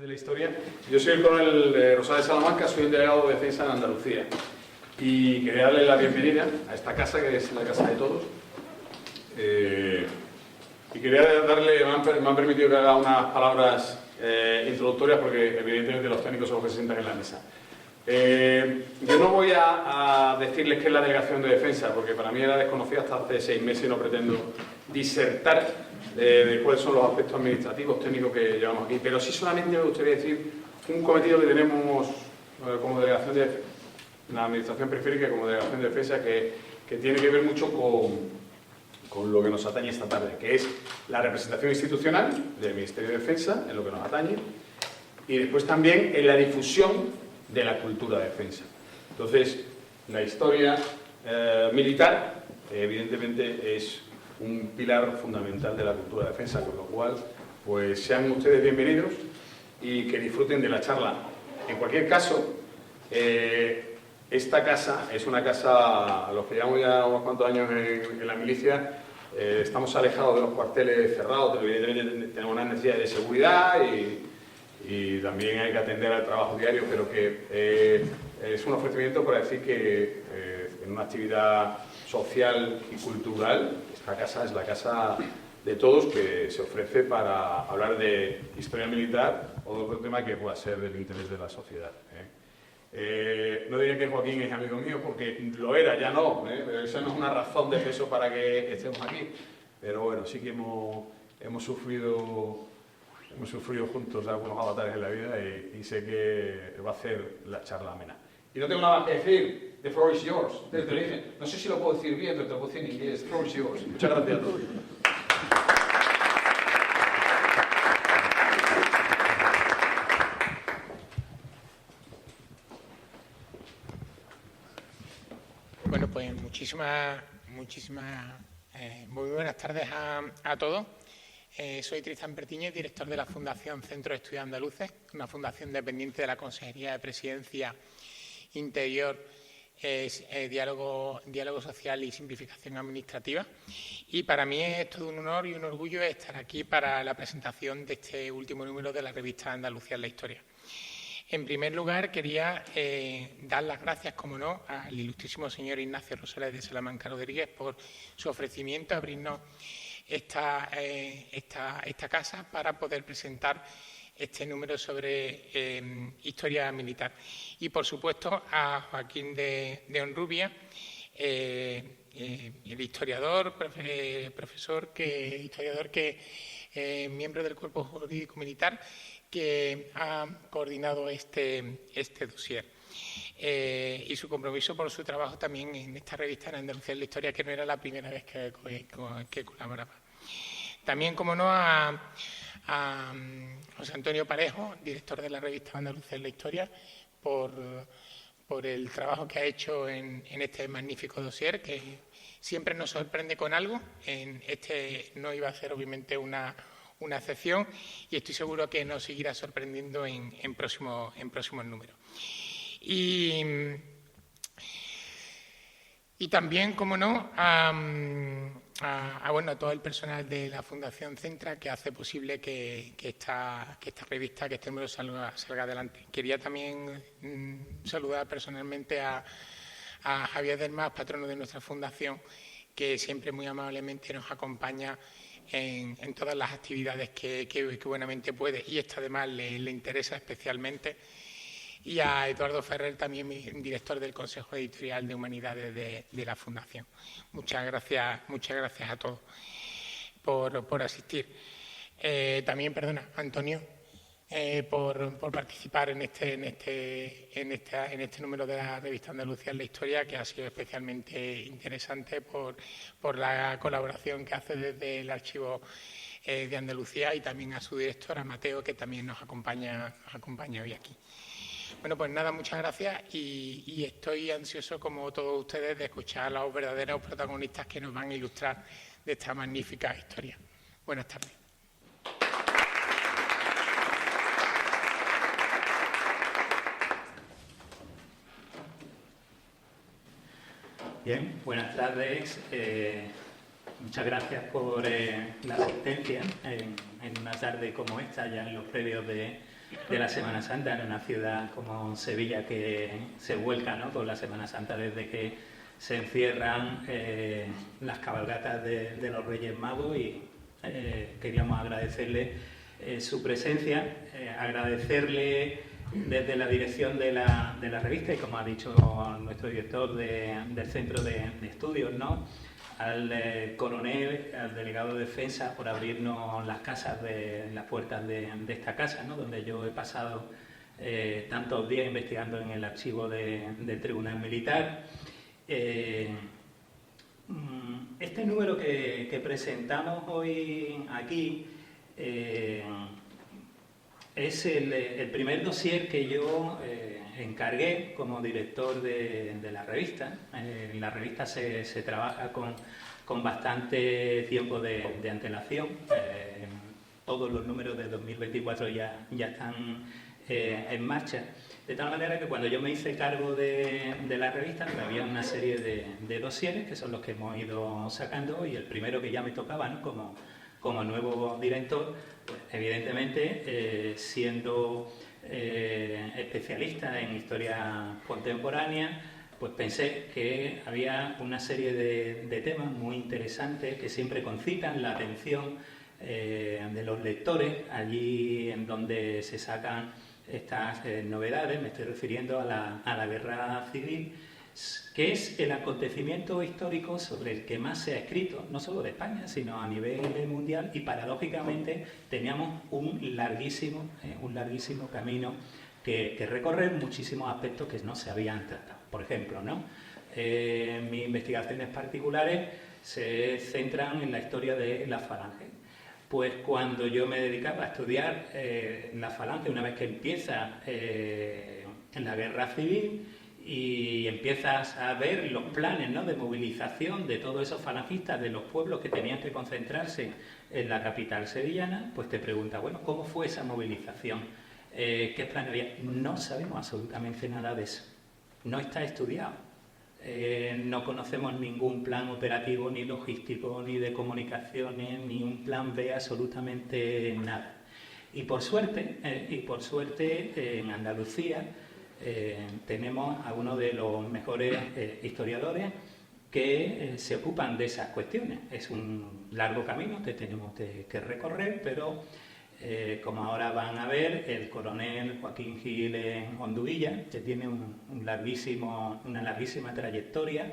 De la historia. Yo soy el coronel Rosales de Salamanca, soy el delegado de defensa en Andalucía y quería darle la bienvenida a esta casa, que es la casa de todos, y quería darle, me han permitido que haga unas palabras introductorias porque evidentemente los técnicos son los que se sientan en la mesa. Yo no voy a decirles qué es la delegación de defensa, porque para mí era desconocida hasta hace 6 meses y no pretendo disertar de cuáles son los aspectos administrativos, técnicos que llevamos aquí, pero sí solamente me gustaría decir un cometido que tenemos como delegación de la Administración Periférica, como delegación de defensa, que tiene que ver mucho con lo que nos atañe esta tarde, que es la representación institucional del Ministerio de Defensa, en lo que nos atañe, y después también en la difusión de la cultura de defensa. Entonces, la historia militar, evidentemente, es un pilar fundamental de la cultura de defensa, con lo cual, pues sean ustedes bienvenidos y que disfruten de la charla. En cualquier caso, esta casa es una casa, a los que llevamos ya unos cuantos años en la milicia, estamos alejados de los cuarteles cerrados, evidentemente tenemos una necesidad de seguridad y también hay que atender al trabajo diario, pero que es un ofrecimiento para decir que en una actividad social y cultural, esta casa es la casa de todos, que se ofrece para hablar de historia militar o de otro tema que pueda ser del interés de la sociedad. No diría que Joaquín es amigo mío, porque lo era, ya no, pero eso no es una razón de peso para que estemos aquí. Pero bueno, sí que hemos sufrido juntos algunos avatares en la vida y sé que va a hacer la charla amena. Y no tengo nada más que decir. The floor is yours. Desde el origen. No sé si lo puedo decir bien, pero te lo puedo decir en inglés. The floor is yours. Muchas gracias a todos. Bueno, pues muy buenas tardes a todos. Soy Tristán Pertiñez, director de la Fundación Centro de Estudios Andaluces, una fundación dependiente de la Consejería de Presidencia, Interior, Diálogo Social y Simplificación Administrativa. Y para mí es todo un honor y un orgullo estar aquí para la presentación de este último número de la revista Andalucía en la Historia. En primer lugar, quería dar las gracias, como no, al ilustrísimo señor Ignacio Rosales de Salamanca Rodríguez por su ofrecimiento a abrirnos esta casa para poder presentar este número sobre historia militar. Y, por supuesto, a Joaquín de Honrubia, el historiador, miembro del Cuerpo Jurídico Militar, que ha coordinado este dossier. Y su compromiso por su trabajo también en esta revista en Andalucía en la Historia, que no era la primera vez que colaboraba. También, como no, a José Antonio Parejo, director de la revista Andalucía en la Historia, por el trabajo que ha hecho en este magnífico dossier, que siempre nos sorprende con algo. En este no iba a ser, obviamente, una excepción, y estoy seguro que nos seguirá sorprendiendo en próximos números. Y también, como no, a todo el personal de la Fundación Centra, que hace posible que esta revista, que este número salga adelante. Quería también saludar personalmente a Javier del Mas, patrono de nuestra fundación, que siempre muy amablemente nos acompaña en todas las actividades que buenamente puede, y esta además le interesa especialmente. Y a Eduardo Ferrer, también director del Consejo Editorial de Humanidades de la Fundación. Muchas gracias a todos por asistir. También, Antonio, por participar en este número de la revista Andalucía en la Historia, que ha sido especialmente interesante por la colaboración que hace desde el Archivo de Andalucía, y también a su director, a Mateo, que también nos acompaña hoy aquí. Bueno, pues nada, muchas gracias, y estoy ansioso, como todos ustedes, de escuchar a los verdaderos protagonistas que nos van a ilustrar de esta magnífica historia. Buenas tardes. Bien, buenas tardes. Muchas gracias por la asistencia en una tarde como esta, ya en los previos de de la Semana Santa en una ciudad como Sevilla que se vuelca, ¿no?, con la Semana Santa desde que se encierran las cabalgatas de los Reyes Magos, y queríamos agradecerle su presencia, agradecerle desde la dirección de la revista y, como ha dicho nuestro director del Centro de Estudios, ¿no?, al coronel, al delegado de Defensa, por abrirnos las puertas de esta casa, ¿no?, donde yo he pasado tantos días investigando en el archivo del Tribunal Militar. Este número que presentamos hoy aquí es el primer dossier que yo encargué como director de la revista. En la revista se trabaja con bastante tiempo de antelación. Todos los números de 2024 ya están en marcha. De tal manera que cuando yo me hice cargo de la revista, pues había una serie de dosieres que son los que hemos ido sacando, y el primero que ya me tocaba, ¿no?, como nuevo director, pues evidentemente siendo especialista en historia contemporánea, pues pensé que había una serie de temas muy interesantes que siempre concitan la atención de los lectores allí en donde se sacan estas novedades. Me estoy refiriendo a la Guerra Civil, que es el acontecimiento histórico sobre el que más se ha escrito, no solo de España, sino a nivel mundial, y paradójicamente teníamos un larguísimo camino que recorrer, muchísimos aspectos que no se habían tratado. Por ejemplo, ¿no?, mis investigaciones particulares se centran en la historia de la Falange. Pues cuando yo me dedicaba a estudiar la Falange, una vez que empieza la Guerra Civil y empiezas a ver los planes, ¿no?, de movilización de todos esos falangistas de los pueblos que tenían que concentrarse en la capital sevillana, pues te preguntas, bueno, ¿cómo fue esa movilización? ¿Qué planes había? No sabemos absolutamente nada de eso. No está estudiado. No conocemos ningún plan operativo, ni logístico, ni de comunicaciones, ni un plan B, absolutamente nada. Y por suerte en Andalucía tenemos a uno de los mejores historiadores que se ocupan de esas cuestiones. Es un largo camino que tenemos que recorrer, pero como ahora van a ver, el coronel Joaquín Gil Onduilla, que tiene una larguísima trayectoria,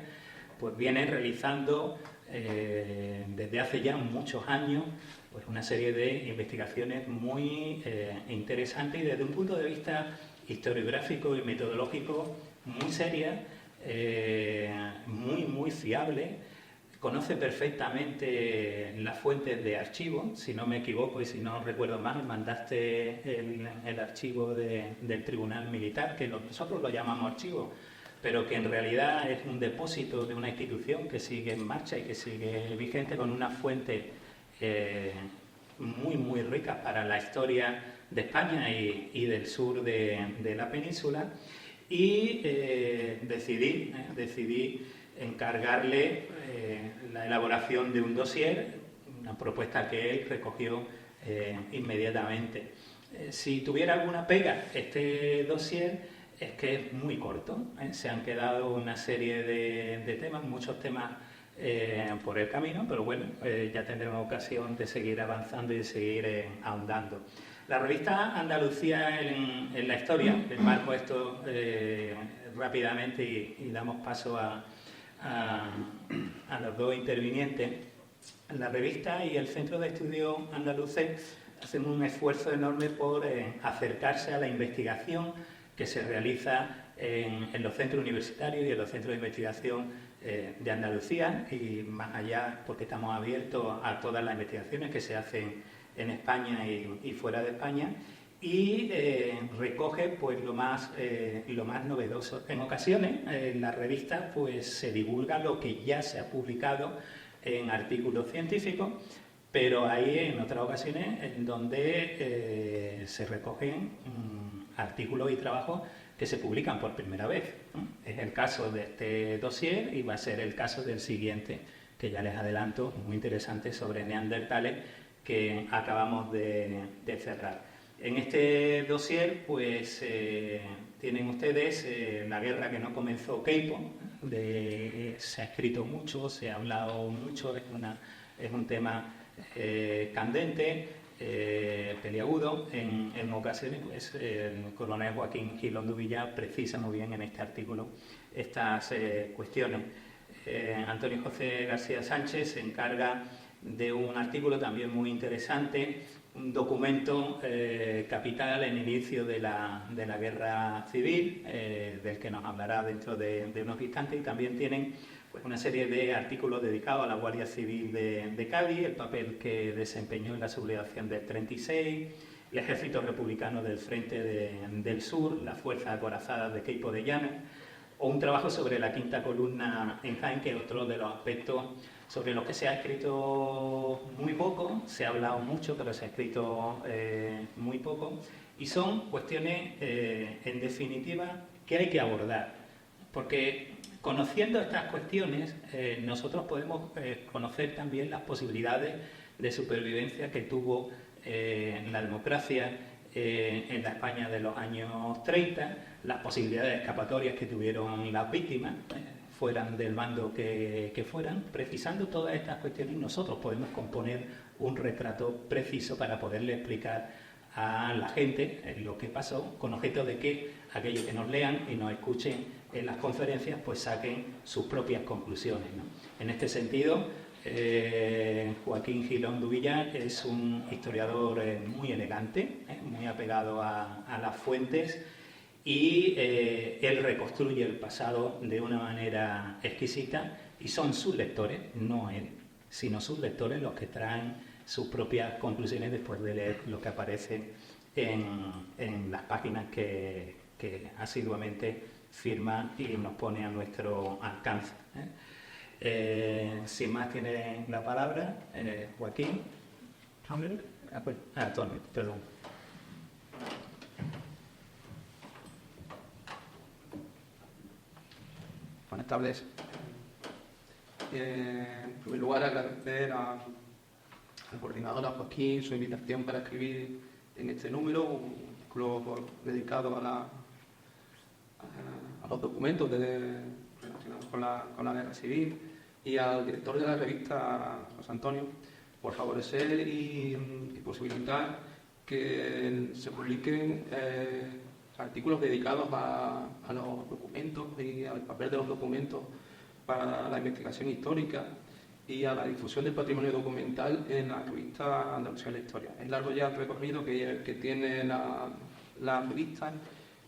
pues viene realizando desde hace ya muchos años pues una serie de investigaciones muy interesantes y desde un punto de vista historiográfico y metodológico muy seria, muy fiable. Conoce perfectamente las fuentes de archivo. Si no me equivoco y si no recuerdo mal, mandaste el archivo del Tribunal Militar, que nosotros lo llamamos archivo, pero que en realidad es un depósito de una institución que sigue en marcha y que sigue vigente, con una fuente muy rica para la historia de España y del sur de la península. Y decidí encargarle la elaboración de un dossier, una propuesta que él recogió inmediatamente. Si tuviera alguna pega este dossier, es que es muy corto. Se han quedado una serie de temas, muchos temas por el camino, pero bueno, ya tendremos ocasión de seguir avanzando y de seguir ahondando. La revista Andalucía en la historia, les marco esto rápidamente y damos paso a los dos intervinientes. La revista y el Centro de Estudios Andaluces hacen un esfuerzo enorme por acercarse a la investigación que se realiza en los centros universitarios y en los centros de investigación de Andalucía, y más allá, porque estamos abiertos a todas las investigaciones que se hacen en España y fuera de España, y recoge pues lo más novedoso. En ocasiones en la revista pues se divulga lo que ya se ha publicado en artículos científicos, pero hay en otras ocasiones en donde se recogen artículos y trabajos que se publican por primera vez, ¿no? Es el caso de este dossier y va a ser el caso del siguiente, que ya les adelanto, muy interesante, sobre neandertales, que acabamos de cerrar. En este dossier, pues tienen ustedes la guerra que no comenzó Keipo. Se ha escrito mucho, se ha hablado mucho, es un tema candente, peliagudo. En ocasiones, pues, el coronel Joaquín Gilón Dubillá precisa muy bien en este artículo estas cuestiones. Antonio José García Sánchez se encarga de un artículo también muy interesante, un documento capital en el inicio de la guerra civil, del que nos hablará dentro de unos instantes, y también tienen pues una serie de artículos dedicados a la Guardia Civil de Cádiz, el papel que desempeñó en la sublevación del 36, el Ejército Republicano del Frente del Sur, las Fuerzas Acorazadas de Queipo de Llanos, o un trabajo sobre la quinta columna en Jaén, que es otro de los aspectos sobre los que se ha escrito muy poco. Se ha hablado mucho, pero se ha escrito muy poco, y son cuestiones, en definitiva, que hay que abordar, porque conociendo estas cuestiones nosotros podemos conocer también las posibilidades de supervivencia que tuvo la democracia en la España de los años 30, las posibilidades escapatorias que tuvieron las víctimas, fueran del bando que fueran. Precisando todas estas cuestiones, nosotros podemos componer un retrato preciso para poderle explicar a la gente lo que pasó, con objeto de que aquellos que nos lean y nos escuchen en las conferencias pues saquen sus propias conclusiones, ¿no? En este sentido, Joaquín Gilón Dubillá es un historiador muy elegante, muy apegado a las fuentes, y él reconstruye el pasado de una manera exquisita, y son sus lectores, no él, sino sus lectores los que traen sus propias conclusiones después de leer lo que aparece en las páginas que asiduamente firma y nos pone a nuestro alcance. Sin más, tiene la palabra Joaquín. Antonio, perdón. Buenas tardes. En primer lugar, agradecer al coordinador, a Joaquín, su invitación para escribir en este número, un artículo dedicado a los documentos relacionados con la guerra civil, y al director de la revista, José Antonio, por favorecer y posibilitar que se publiquen artículos dedicados a los documentos y al papel de los documentos para la investigación histórica y a la difusión del patrimonio documental en la revista Andalucía en la Historia. Es largo ya el recorrido que tiene la revista,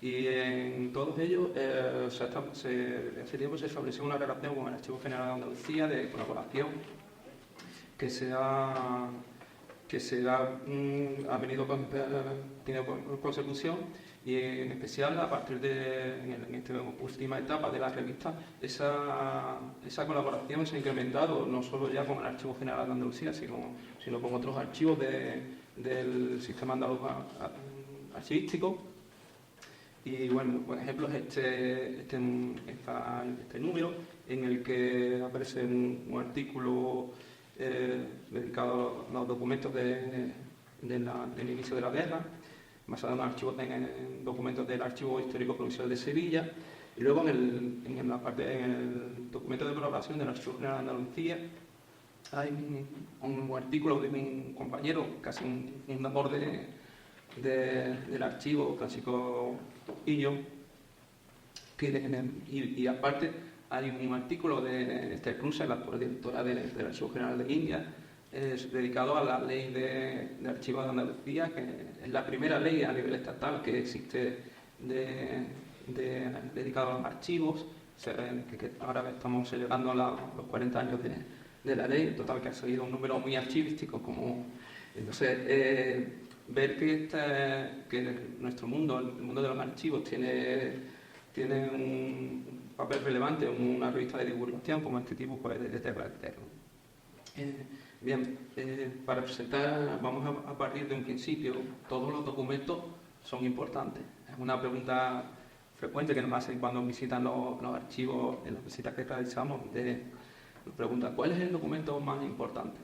y en todos ellos hace tiempo se estableció una relación con el Archivo General de Andalucía de colaboración que ha venido con consecución, y en especial a partir en esta última etapa de la revista esa colaboración se ha incrementado, no solo ya con el Archivo General de Andalucía, sino con otros archivos del sistema andaluz archivístico. Y bueno, por ejemplo, es este número en el que aparece un artículo dedicado a los documentos del inicio de la guerra, basado en documentos del Archivo Histórico Provincial de Sevilla, y luego en el documento de colaboración del Archivo General de Andalucía hay un artículo de mi compañero, casi un fundador del archivo, Francisco Illo, y aparte hay un artículo de Esther Cruz, la directora del Archivo General de India, dedicado a la ley de archivos de Andalucía, que es la primera ley a nivel estatal que existe dedicada a los archivos, que ahora estamos celebrando los 40 años de la ley, total que ha salido un número muy archivístico. Entonces, ver que nuestro mundo, el mundo de los archivos, tiene un papel relevante en una revista de divulgación como este tipo, pues es de agradecerlo. Bien, para presentar, vamos a partir de un principio. Todos los documentos son importantes. Es una pregunta frecuente que nos hacen cuando visitan los archivos, en las visitas que realizamos. Nos preguntan, ¿cuál es el documento más importante?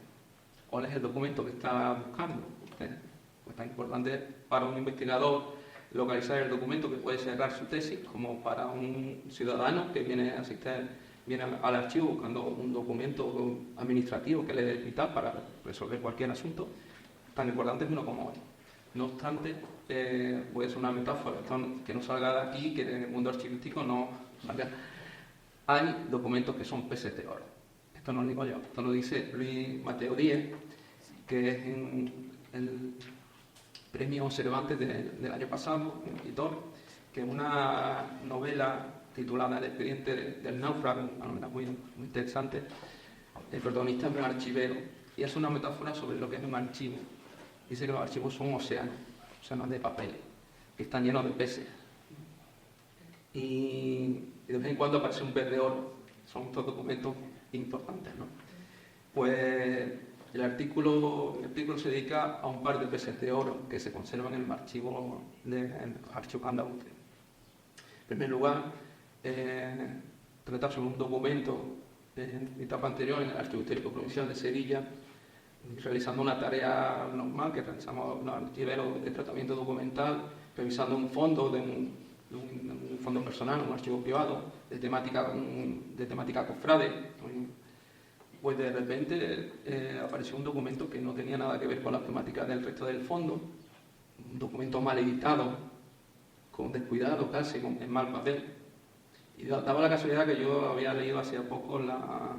¿Cuál es el documento que está buscando usted? Pues tan importante para un investigador localizar el documento que puede cerrar su tesis, como para un ciudadano que viene al archivo buscando un documento administrativo que le dé vital para resolver cualquier asunto. Tan importante es uno como otro. No obstante, puede ser una metáfora que no salga de aquí, que en el mundo archivístico no salga. Hay documentos que son peces de oro. Esto no lo digo yo, esto lo dice Luis Mateo Díez, que es el premio Cervantes del año pasado, un escritor, que es una novela titulada El expediente del náufrago, una novela muy interesante. El protagonista es un archivero y es una metáfora sobre lo que es un archivo. Dice que los archivos son océanos de papel, que están llenos de peces. Y de vez en cuando aparece un pez de oro. Son estos documentos importantes, ¿no? Pues el artículo se dedica a un par de peces de oro que se conservan en el archivo andaluces. En primer lugar, trata sobre un documento de etapa anterior en el Archivo Histórico Provincial de Sevilla, realizando una tarea normal que realizamos los archiveros de tratamiento documental, revisando un fondo de un fondo personal, un archivo privado de temática cofrade. Pues de repente apareció un documento que no tenía nada que ver con la temática del resto del fondo, un documento mal editado, con descuidado casi, en mal papel. Y daba la casualidad que yo había leído hace poco la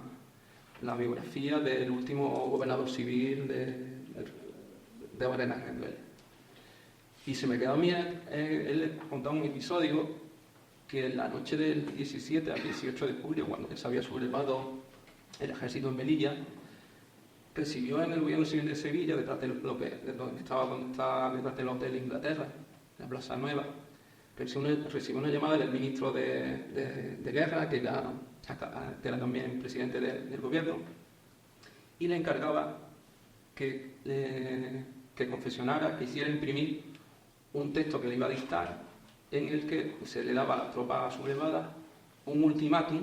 biografía del último gobernador civil de Berenguer. Y se me quedó a mí, él contaba un episodio que en la noche del 17 al 18 de julio, cuando se había sublevado el ejército en Melilla, recibió en el gobierno civil de Sevilla, detrás del Hotel Inglaterra, en la Plaza Nueva, recibió una llamada del ministro de Guerra, que era también presidente del gobierno, y le encargaba que confesionara, que hiciera imprimir un texto que le iba a dictar, en el que se le daba a las tropas sublevadas un ultimátum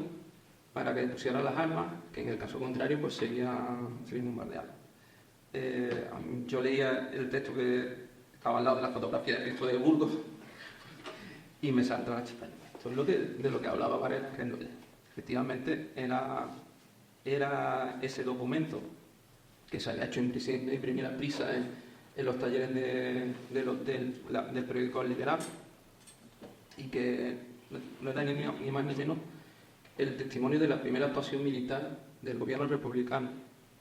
para que pusieran las armas, que en el caso contrario pues serían bombardeados. Yo leía el texto que estaba al lado de la fotografía de Cristo de Burgos y me saltó la chispa. Esto es de lo que hablaba Varela Rendueles. Efectivamente era ese documento que se había hecho imprimir a prisa en los talleres del periódico El Liberal, y que no era ni más ni menos el testimonio de la primera actuación militar del gobierno republicano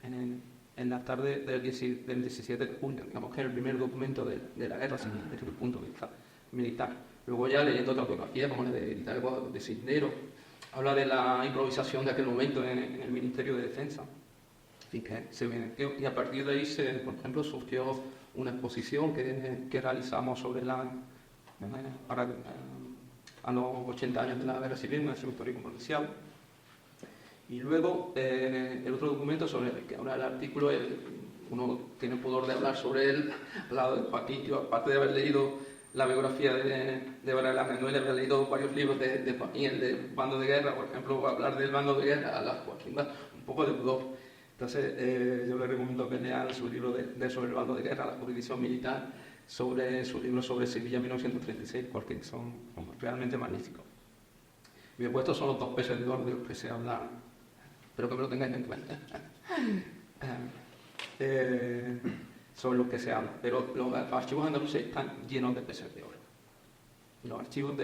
en la tarde del 17 de junio, digamos que era el primer documento de la guerra civil desde el punto de vista militar. Luego ya leyendo otras biografías como la de Hidalgo de Cisneros, habla de la improvisación de aquel momento en el Ministerio de Defensa. Así que se evidenció, y a partir de ahí, por ejemplo, surgió una exposición que realizamos sobre a los 80 años de la guerra civil en el Archivo Histórico Provincial. Y luego el otro documento sobre el que habla el artículo, uno tiene pudor de hablar sobre él, al lado de Joaquín, yo aparte de haber leído la biografía de Varela Rendueles, había leído varios libros de Joaquín, el del bando de guerra, por ejemplo, hablar del bando de guerra, a la Joaquín da un poco de pudor. Entonces yo le recomiendo que lean su libro sobre el bando de guerra, la jurisdicción militar, sobre su libro sobre Sevilla 1936, porque son realmente magníficos. Y después estos son los dos peces de oro de los que se habla, espero que me lo tengáis en cuenta, sobre los que se habla. Pero los archivos andaluces están llenos de peces de oro. Los archivos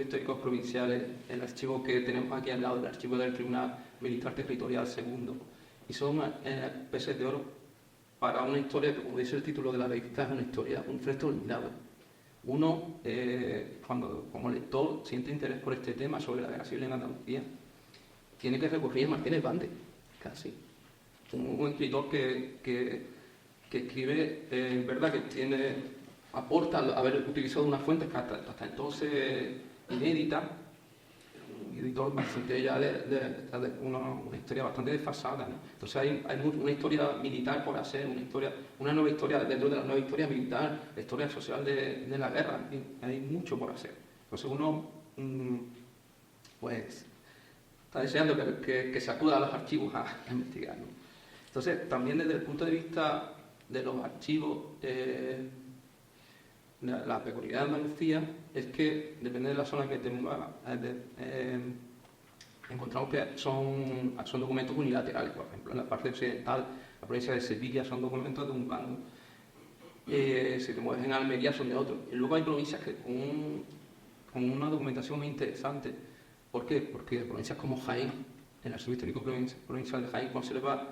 históricos provinciales, el archivo que tenemos aquí al lado, el archivo del Tribunal Militar Territorial II, y son peces de oro para una historia que, como dice el título de la revista, es una historia, un fresco olvidado. Uno, cuando como lector siente interés por este tema sobre la guerra civil en Andalucía, tiene que recurrir a Martínez Bande, casi. Un escritor que escribe, verdad que aporta haber utilizado una fuente que hasta entonces inédita, un editor bastante ya de una historia bastante desfasada, ¿no? Entonces hay una historia militar por hacer, una nueva historia dentro de la nueva historia militar, la historia social de la guerra, hay mucho por hacer. Entonces uno pues está deseando que se acuda a los archivos a investigar, ¿no? Entonces también desde el punto de vista de los archivos, la peculiaridad de Andalucía es que, depende de la zona que te muevas, encontramos que son documentos unilaterales. Por ejemplo, en la parte occidental, la provincia de Sevilla, son documentos de un bando. Si te mueves en Almería, son de otro. Y luego hay provincias que con una documentación muy interesante. ¿Por qué? Porque provincias como Jaén, el Archivo Histórico Provincial de Jaén, conserva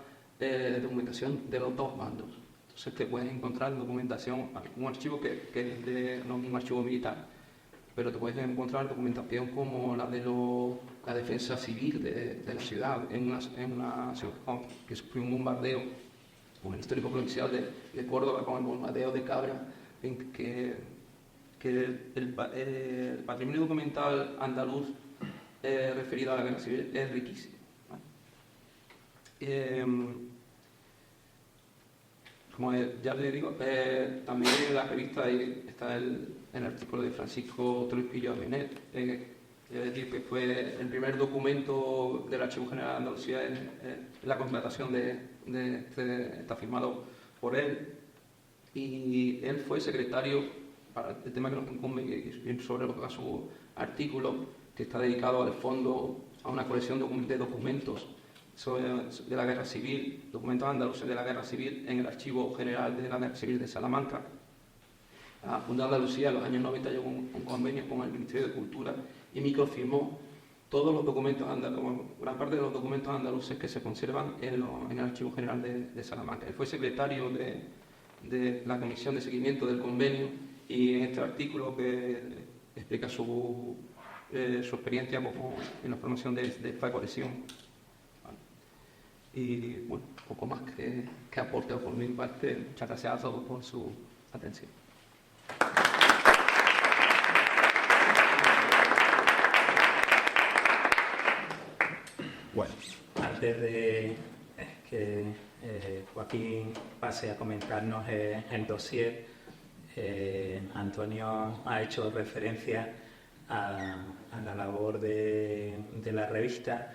documentación de los dos bandos. Entonces te puedes encontrar documentación, un archivo que es no un archivo militar, pero te puedes encontrar documentación como la de la defensa civil de la ciudad, en una ciudad que sufrió un bombardeo, como el Histórico Provincial de Córdoba, con el bombardeo de Cabra, que el patrimonio documental andaluz referido a la guerra civil es riquísimo. Como ya les digo, también en la revista está el artículo de Francisco Trujillo Benet, es decir, que fue el primer documento del Archivo General de Andalucía en la contratación está firmado por él, y él fue secretario para el tema que nos incumbe, y sobre su artículo, que está dedicado al fondo, a una colección de documentos de la Guerra Civil, documentos andaluces de la Guerra Civil, en el Archivo General de la Guerra Civil de Salamanca. La Junta de Andalucía en los años 90 llegó un convenio con el Ministerio de Cultura y microfirmó todos los documentos andaluces, gran parte de los documentos andaluces que se conservan en el Archivo General de Salamanca. Él fue secretario de la Comisión de Seguimiento del Convenio, y en este artículo que explica su experiencia en la formación de esta colección. Y bueno, poco más que aporte por mi parte. Muchas gracias a todos por su atención. Bueno, antes de que Joaquín pase a comentarnos el dossier, Antonio ha hecho referencia a la labor de la revista,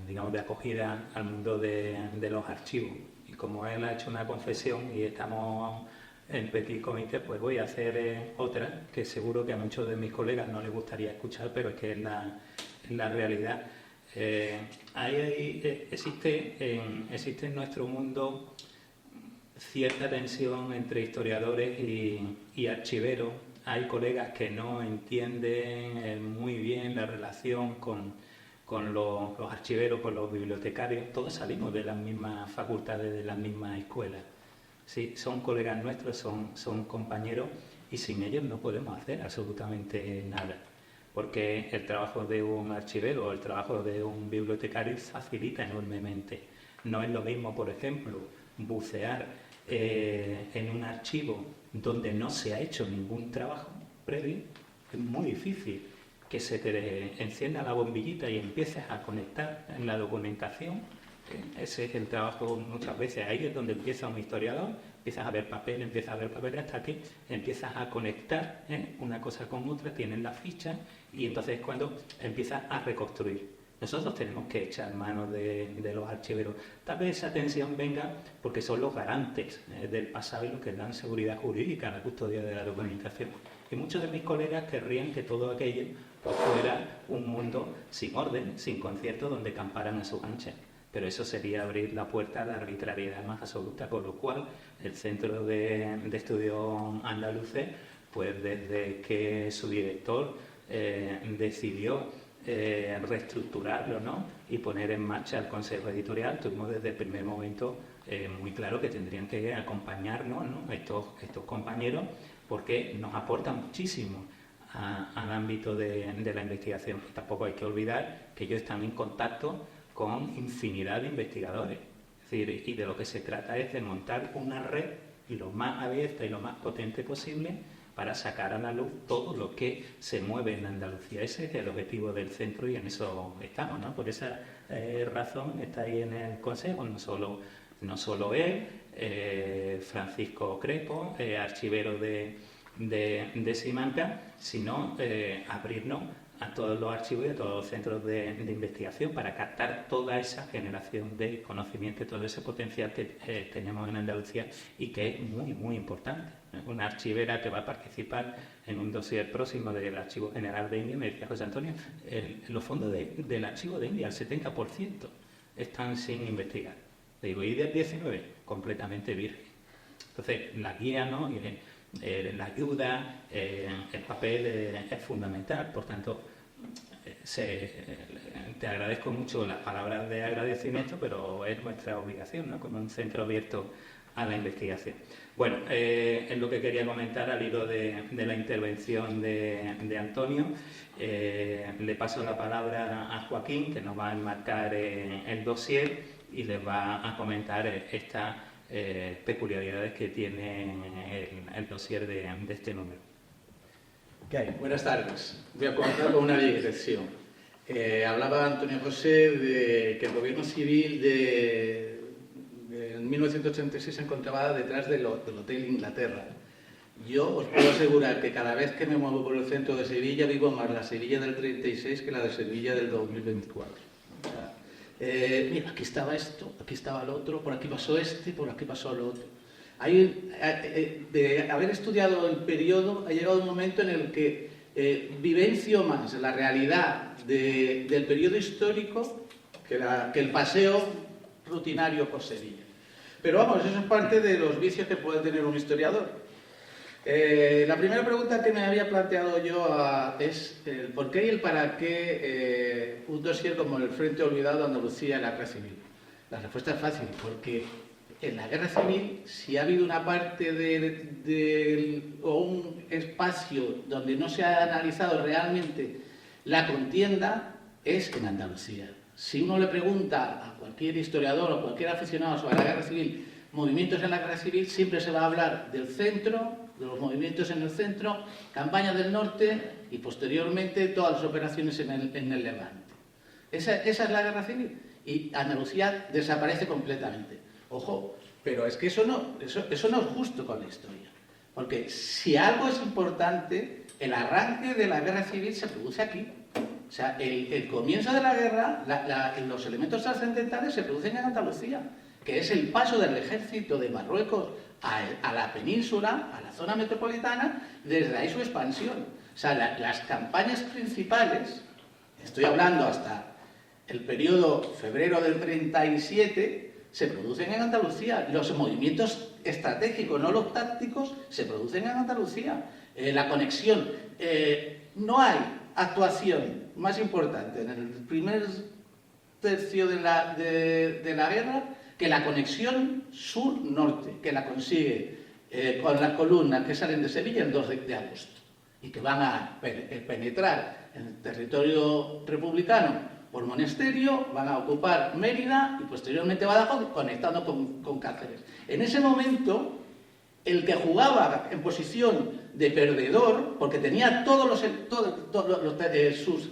digamos, de acogida al mundo de los archivos. Y como él ha hecho una confesión y estamos en petit comité, pues voy a hacer otra que seguro que a muchos de mis colegas no les gustaría escuchar, pero es que es la realidad. Existe en nuestro mundo cierta tensión entre historiadores y archiveros. Hay colegas que no entienden muy bien la relación con los archiveros, con los bibliotecarios. Todos salimos de las mismas facultades, de las mismas escuelas. Sí, son colegas nuestros, son compañeros, y sin ellos no podemos hacer absolutamente nada. Porque el trabajo de un archivero o el trabajo de un bibliotecario facilita enormemente. No es lo mismo, por ejemplo, bucear en un archivo donde no se ha hecho ningún trabajo previo. Es muy difícil que se te encienda la bombillita y empieces a conectar en la documentación. Ese es el trabajo muchas veces. Ahí es donde empieza un historiador, empiezas a ver papel hasta que empiezas a conectar una cosa con otra, tienes la ficha, y entonces es cuando empiezas a reconstruir. Nosotros tenemos que echar mano de los archiveros. Tal vez esa tensión venga porque son los garantes del pasado y los que dan seguridad jurídica a la custodia de la documentación. Y muchos de mis colegas querrían que todo aquello pues, fuera un mundo sin orden, sin concierto, donde camparan a sus anchas. Pero eso sería abrir la puerta a la arbitrariedad más absoluta, con lo cual el Centro de Estudios Andaluces, pues desde que su director decidió reestructurarlo, ¿no?, y poner en marcha el Consejo Editorial, tuvimos desde el primer momento muy claro que tendrían que acompañarnos, ¿no?, estos compañeros, porque nos aportan muchísimo al ámbito de la investigación. Tampoco hay que olvidar que ellos están en contacto con infinidad de investigadores. Es decir, y de lo que se trata es de montar una red lo más abierta y lo más potente posible para sacar a la luz todo lo que se mueve en Andalucía. Ese es el objetivo del centro y en eso estamos, ¿no? Por esa razón está ahí en el Consejo, no solo él, Francisco Crepo, archivero de Simancas, sino abrirnos a todos los archivos y a todos los centros de investigación para captar toda esa generación de conocimiento y todo ese potencial que tenemos en Andalucía y que es muy, muy importante. Una archivera que va a participar en un dossier próximo del Archivo General de India me decía: José Antonio, los fondos del Archivo de India, el 70% están sin investigar. Le digo, ¿y del 19%? Completamente virgen. Entonces, la guía, ¿no? La ayuda, el papel es fundamental. Por tanto, te agradezco mucho las palabras de agradecimiento, pero es nuestra obligación, ¿no? Como un centro abierto a la investigación. Bueno, es lo que quería comentar al hilo de la intervención de Antonio. Le paso la palabra a Joaquín, que nos va a enmarcar el dossier y les va a comentar estas peculiaridades que tiene el dossier de este número. Okay. Buenas tardes. Voy a comenzar con una digresión. Hablaba Antonio José de que el gobierno civil en 1986 se encontraba detrás del Hotel Inglaterra. Yo os puedo asegurar que cada vez que me muevo por el centro de Sevilla vivo más la Sevilla del 36 que la de Sevilla del 2024. O sea, mira, aquí estaba esto, aquí estaba lo otro, por aquí pasó este, por aquí pasó lo otro. De haber estudiado el periodo, ha llegado un momento en el que vivencio más la realidad del periodo histórico que el paseo rutinario por Sevilla. Pero vamos, eso es parte de los vicios que puede tener un historiador. La primera pregunta que me había planteado yo es el por qué y el para qué un dossier como el Frente Olvidado Andalucía en la Guerra Civil. La respuesta es fácil, porque en la Guerra Civil, si ha habido una parte o un espacio donde no se ha analizado realmente la contienda, es en Andalucía. Si uno le pregunta a cualquier historiador o cualquier aficionado sobre la Guerra Civil, movimientos en la Guerra Civil, siempre se va a hablar del centro, de los movimientos en el centro, campaña del norte y posteriormente todas las operaciones en el Levante. Esa es la Guerra Civil y Andalucía desaparece completamente. Ojo, pero es que eso no es justo con la historia. Porque si algo es importante, el arranque de la Guerra Civil se produce aquí. O sea, el comienzo de la guerra, los elementos trascendentales se producen en Andalucía, que es el paso del ejército de Marruecos a la península, a la zona metropolitana, desde ahí su expansión. O sea, las campañas principales, estoy hablando hasta el periodo febrero del 37, se producen en Andalucía. Los movimientos estratégicos, no los tácticos, se producen en Andalucía. La conexión, no hay actuación más importante en el primer tercio de la guerra que la conexión sur-norte, que la consigue con las columnas que salen de Sevilla el 2 de agosto y que van a penetrar en el territorio republicano por Monesterio, van a ocupar Mérida y posteriormente Badajoz, conectando con Cáceres. En ese momento, el que jugaba en posición de perdedor, porque tenía sus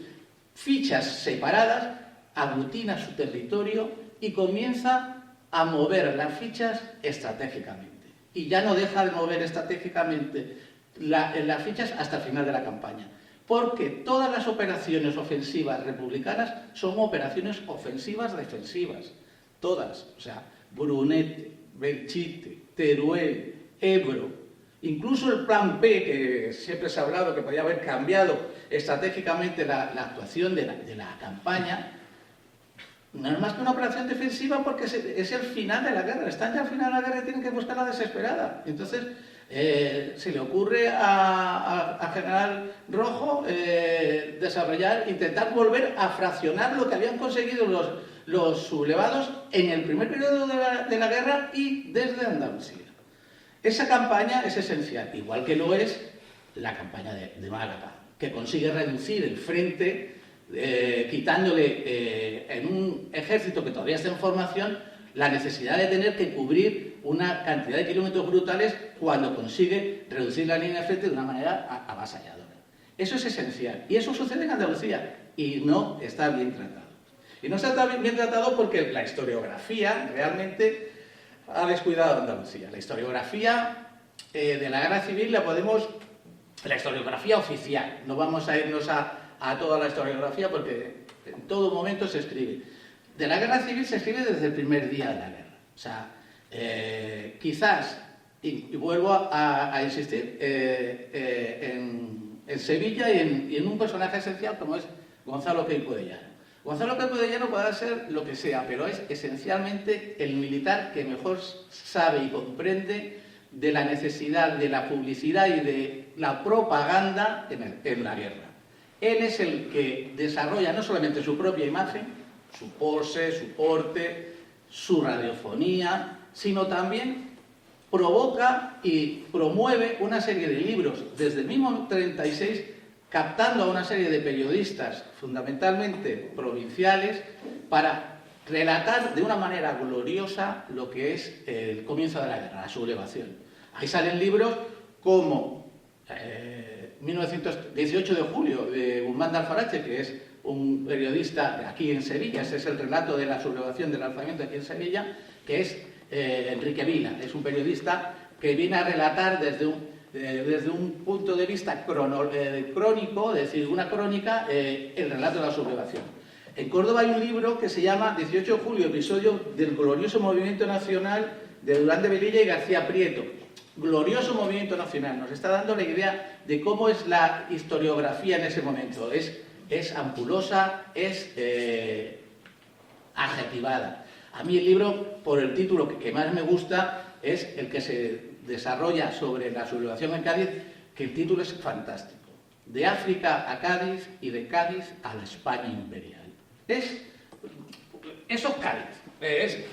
fichas separadas, aglutina su territorio y comienza a mover las fichas estratégicamente. Y ya no deja de mover estratégicamente las fichas hasta el final de la campaña. Porque todas las operaciones ofensivas republicanas son operaciones ofensivas defensivas. Todas. O sea, Brunete, Belchite, Teruel, Ebro, incluso el plan P, que siempre se ha hablado que podía haber cambiado estratégicamente la actuación de la campaña, no es más que una operación defensiva porque es el final de la guerra. Están ya al final de la guerra y tienen que buscar la desesperada. Entonces, se le ocurre a General Rojo intentar volver a fraccionar lo que habían conseguido los sublevados en el primer periodo de la guerra y desde Andalucía. Esa campaña es esencial, igual que lo es la campaña de Málaga, que consigue reducir el frente, quitándole en un ejército que todavía está en formación la necesidad de tener que cubrir una cantidad de kilómetros brutales cuando consigue reducir la línea de frente de una manera avasalladora. Eso es esencial. Y eso sucede en Andalucía y no está bien tratado. Y no está bien tratado porque la historiografía realmente ha descuidado a Andalucía. La historiografía de la Guerra Civil la historiografía oficial, no vamos a irnos a a toda la historiografía porque en todo momento se escribe. De la guerra civil se escribe desde el primer día de la guerra. O sea, quizás, y vuelvo a insistir, en Sevilla y en un personaje esencial como es Gonzalo Queipo de Llano. Gonzalo Queipo de Llano puede ser lo que sea, pero es esencialmente el militar que mejor sabe y comprende de la necesidad de la publicidad y de la propaganda en la guerra. Él es el que desarrolla no solamente su propia imagen, su pose, su porte, su radiofonía, sino también provoca y promueve una serie de libros desde el mismo 36, captando a una serie de periodistas, fundamentalmente provinciales, para relatar de una manera gloriosa lo que es el comienzo de la guerra, la sublevación. Ahí salen libros como 18 de julio de Guzmán de Alfarache, que es un periodista de aquí en Sevilla, ese es el relato de la sublevación del alzamiento aquí en Sevilla, que es Enrique Vila, es un periodista que viene a relatar desde un punto de vista crónico, es decir, una crónica, el relato de la sublevación. En Córdoba hay un libro que se llama 18 de julio, episodio del glorioso movimiento nacional de Durán de Velilla y García Prieto. Glorioso movimiento nacional, nos está dando la idea de cómo es la historiografía en ese momento. Es ampulosa, es adjetivada. A mí el libro, por el título que más me gusta, es el que se desarrolla sobre la sublevación en Cádiz, que el título es fantástico. De África a Cádiz y de Cádiz a la España imperial. Eso es Cádiz.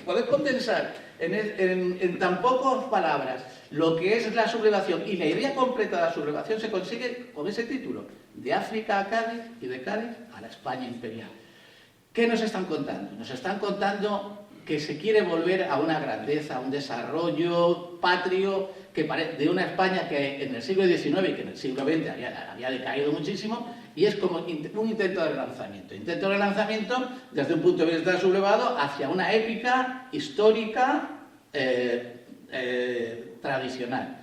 Poder condensar en tan pocas palabras lo que es la sublevación y la idea completa de la sublevación se consigue con ese título. De África a Cádiz y de Cádiz a la España imperial. ¿Qué nos están contando? Nos están contando que se quiere volver a una grandeza, a un desarrollo patrio de una España que en el siglo XIX y que en el siglo XX había decaído muchísimo, y es como un intento de relanzamiento. Intento de relanzamiento desde un punto de vista sublevado hacia una épica histórica tradicional.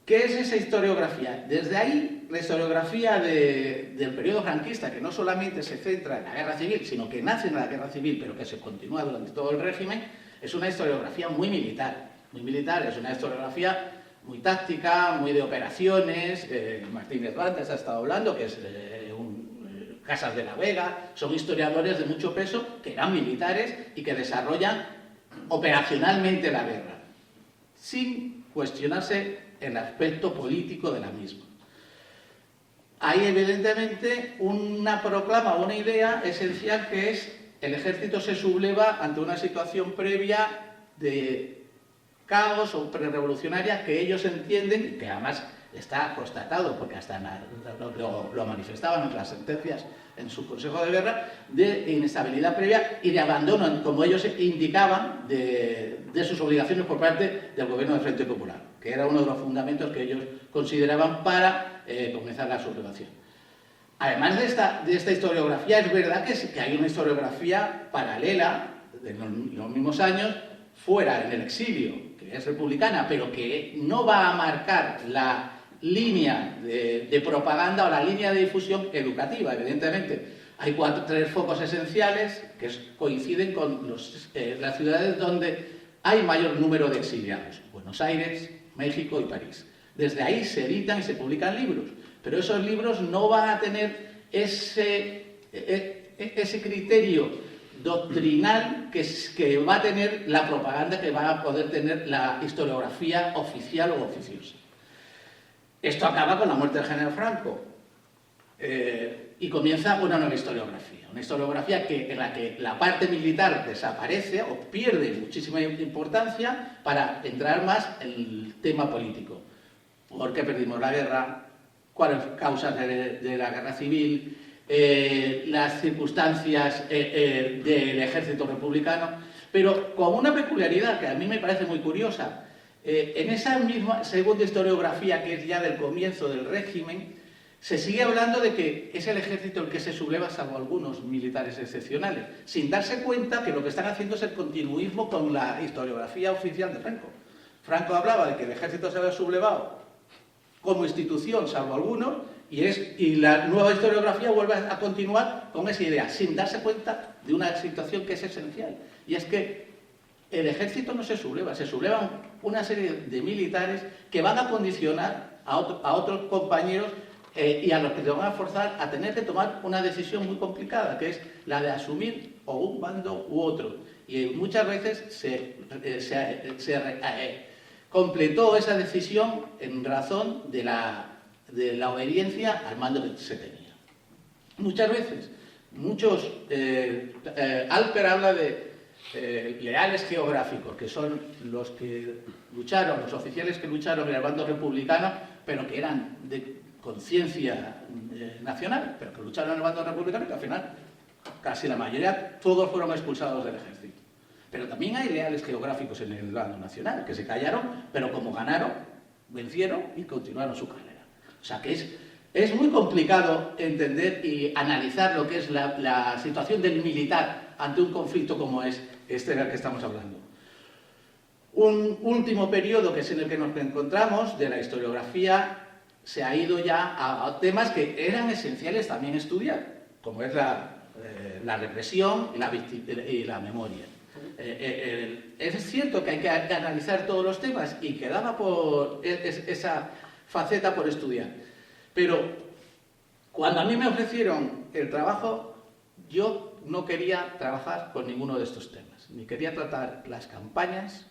¿Qué es esa historiografía? Desde ahí, la historiografía del periodo franquista, que no solamente se centra en la guerra civil, sino que nace en la guerra civil, pero que se continúa durante todo el régimen, es una historiografía muy militar. Muy militar, es una historiografía muy táctica, muy de operaciones. Martínez Bandas ha estado hablando, que es Casas de la Vega, son historiadores de mucho peso que eran militares y que desarrollan operacionalmente la guerra, sin cuestionarse el aspecto político de la misma. Hay evidentemente una proclama, una idea esencial que es el ejército se subleva ante una situación previa de caos o prerevolucionaria que ellos entienden, que además está constatado, porque hasta lo manifestaban en las sentencias en su Consejo de Guerra, de inestabilidad previa y de abandono, como ellos indicaban, de sus obligaciones por parte del gobierno del Frente Popular, que era uno de los fundamentos que ellos consideraban para comenzar la sublevación. Además de esta historiografía, es verdad que hay una historiografía paralela de los mismos años, fuera, en el exilio, que es republicana, pero que no va a marcar la línea de propaganda o la línea de difusión educativa. Evidentemente, hay tres focos esenciales que coinciden con las ciudades donde hay mayor número de exiliados: Buenos Aires, México y París. Desde ahí se editan y se publican libros, pero esos libros no van a tener ese criterio doctrinal que va a tener la propaganda, que va a poder tener la historiografía oficial o oficiosa. Esto acaba con la muerte del general Franco y comienza una nueva historiografía. Una historiografía en la que la parte militar desaparece o pierde muchísima importancia para entrar más en el tema político. ¿Por qué perdimos la guerra? ¿Cuáles causas de la guerra civil? Las circunstancias del ejército republicano, pero con una peculiaridad que a mí me parece muy curiosa. En esa misma segunda historiografía, que es ya del comienzo del régimen, se sigue hablando de que es el ejército el que se subleva, salvo algunos militares excepcionales, sin darse cuenta que lo que están haciendo es el continuismo con la historiografía oficial de Franco. Franco hablaba de que el ejército se había sublevado como institución, salvo algunos, Y la nueva historiografía vuelve a continuar con esa idea, sin darse cuenta de una situación que es esencial. Y es que el ejército no se subleva, se sublevan una serie de militares que van a condicionar a otros compañeros y a los que te van a forzar a tener que tomar una decisión muy complicada, que es la de asumir o un bando u otro. Y muchas veces se completó esa decisión en razón de la obediencia al mando que se tenía. Muchas veces, Alper habla de leales geográficos, que son los que lucharon, los oficiales que lucharon en el bando republicano, pero que eran de conciencia nacional, pero que lucharon en el bando republicano y que al final, casi la mayoría, todos fueron expulsados del ejército. Pero también hay leales geográficos en el bando nacional, que se callaron, pero como ganaron, vencieron y continuaron su carrera. O sea que es muy complicado entender y analizar lo que es la situación del militar ante un conflicto como es este del que estamos hablando. Un último periodo, que es en el que nos encontramos, de la historiografía, se ha ido ya a temas que eran esenciales también estudiar, como es la represión y la memoria. Es cierto que hay que analizar todos los temas y quedaba por esa faceta por estudiar. Pero cuando a mí me ofrecieron el trabajo, yo no quería trabajar con ninguno de estos temas. Ni quería tratar las campañas,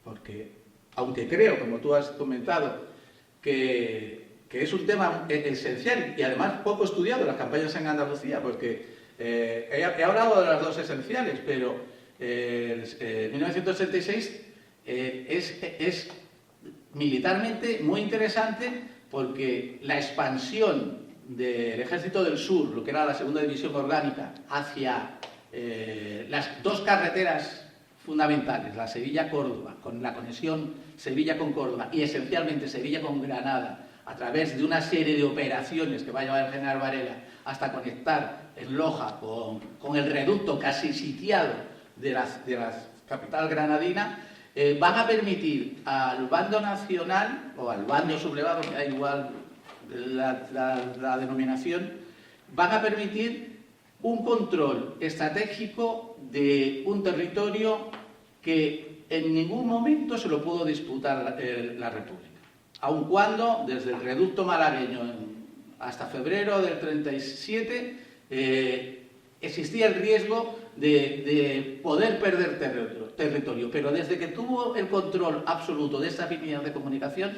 porque, aunque creo, como tú has comentado, que es un tema esencial y además poco estudiado, las campañas en Andalucía, porque he hablado de las dos esenciales, pero 1966 es militarmente muy interesante porque la expansión del Ejército del Sur, lo que era la segunda división orgánica, hacia las dos carreteras fundamentales, la Sevilla-Córdoba, con la conexión Sevilla con Córdoba y esencialmente Sevilla con Granada, a través de una serie de operaciones que va a llevar el general Varela hasta conectar en Loja con el reducto casi sitiado de la capital granadina, van a permitir al bando nacional o al bando sublevado, que da igual la denominación, van a permitir un control estratégico de un territorio que en ningún momento se lo pudo disputar la República. Aun cuando, desde el reducto malagueño hasta febrero del 37, existía el riesgo de poder perder territorio. Pero desde que tuvo el control absoluto de esta línea de comunicación,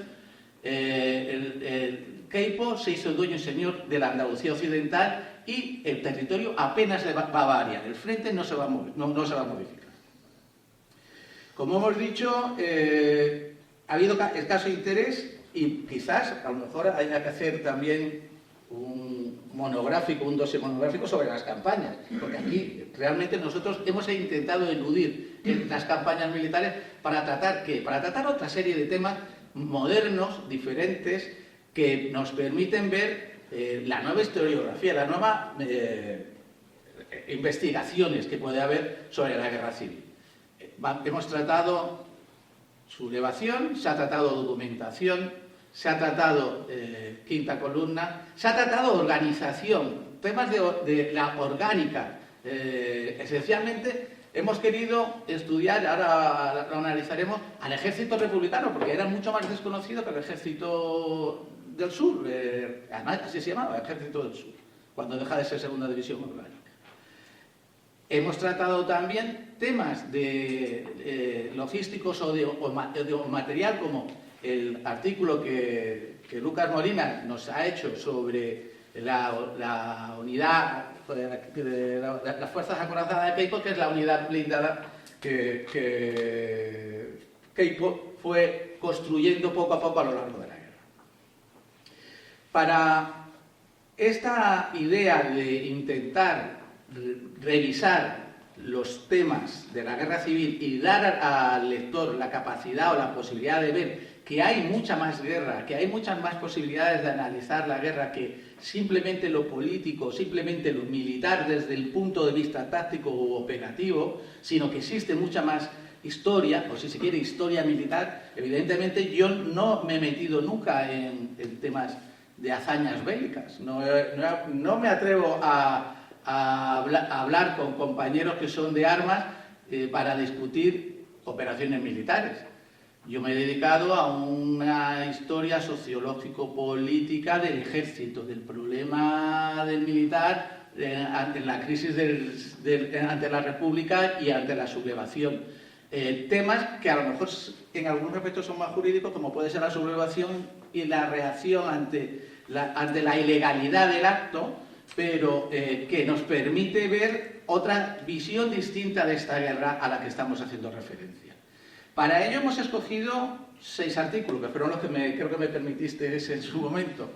el Queipo se hizo el dueño y señor de la Andalucía occidental y el territorio apenas va a variar. El frente no se va a modificar. Como hemos dicho, ha habido escaso interés y quizás a lo mejor haya que hacer también un dossier monográfico sobre las campañas, porque aquí realmente nosotros hemos intentado eludir las campañas militares para tratar ¿qué? Para tratar otra serie de temas modernos, diferentes, que nos permiten ver la nueva historiografía, las nuevas investigaciones que puede haber sobre la guerra civil. Hemos tratado sublevación, se ha tratado documentación, se ha tratado quinta columna, se ha tratado organización, temas de la orgánica. Esencialmente hemos querido estudiar, ahora lo analizaremos, al ejército republicano, porque era mucho más desconocido que el ejército del sur, además así se llamaba, ejército del sur, cuando deja de ser segunda división orgánica. Hemos tratado también temas de logísticos o material, como el artículo que Lucas Molina nos ha hecho sobre la unidad de las fuerzas acorazadas de Queipo, que es la unidad blindada que Queipo fue construyendo poco a poco a lo largo de la guerra. Para esta idea de intentar revisar los temas de la guerra civil y dar al lector la capacidad o la posibilidad de ver que hay mucha más guerra, que hay muchas más posibilidades de analizar la guerra que simplemente lo político, simplemente lo militar desde el punto de vista táctico u operativo, sino que existe mucha más historia, o si se quiere historia militar. Evidentemente yo no me he metido nunca en temas de hazañas bélicas. No me atrevo a hablar con compañeros que son de armas para discutir operaciones militares. Yo me he dedicado a una historia sociológico-política del ejército, del problema del militar ante la crisis ante la República y ante la sublevación. Temas que a lo mejor en algunos aspectos son más jurídicos, como puede ser la sublevación y la reacción ante la ilegalidad del acto, pero que nos permite ver otra visión distinta de esta guerra a la que estamos haciendo referencia. Para ello hemos escogido 6 artículos, que fueron los que creo que me permitiste en su momento.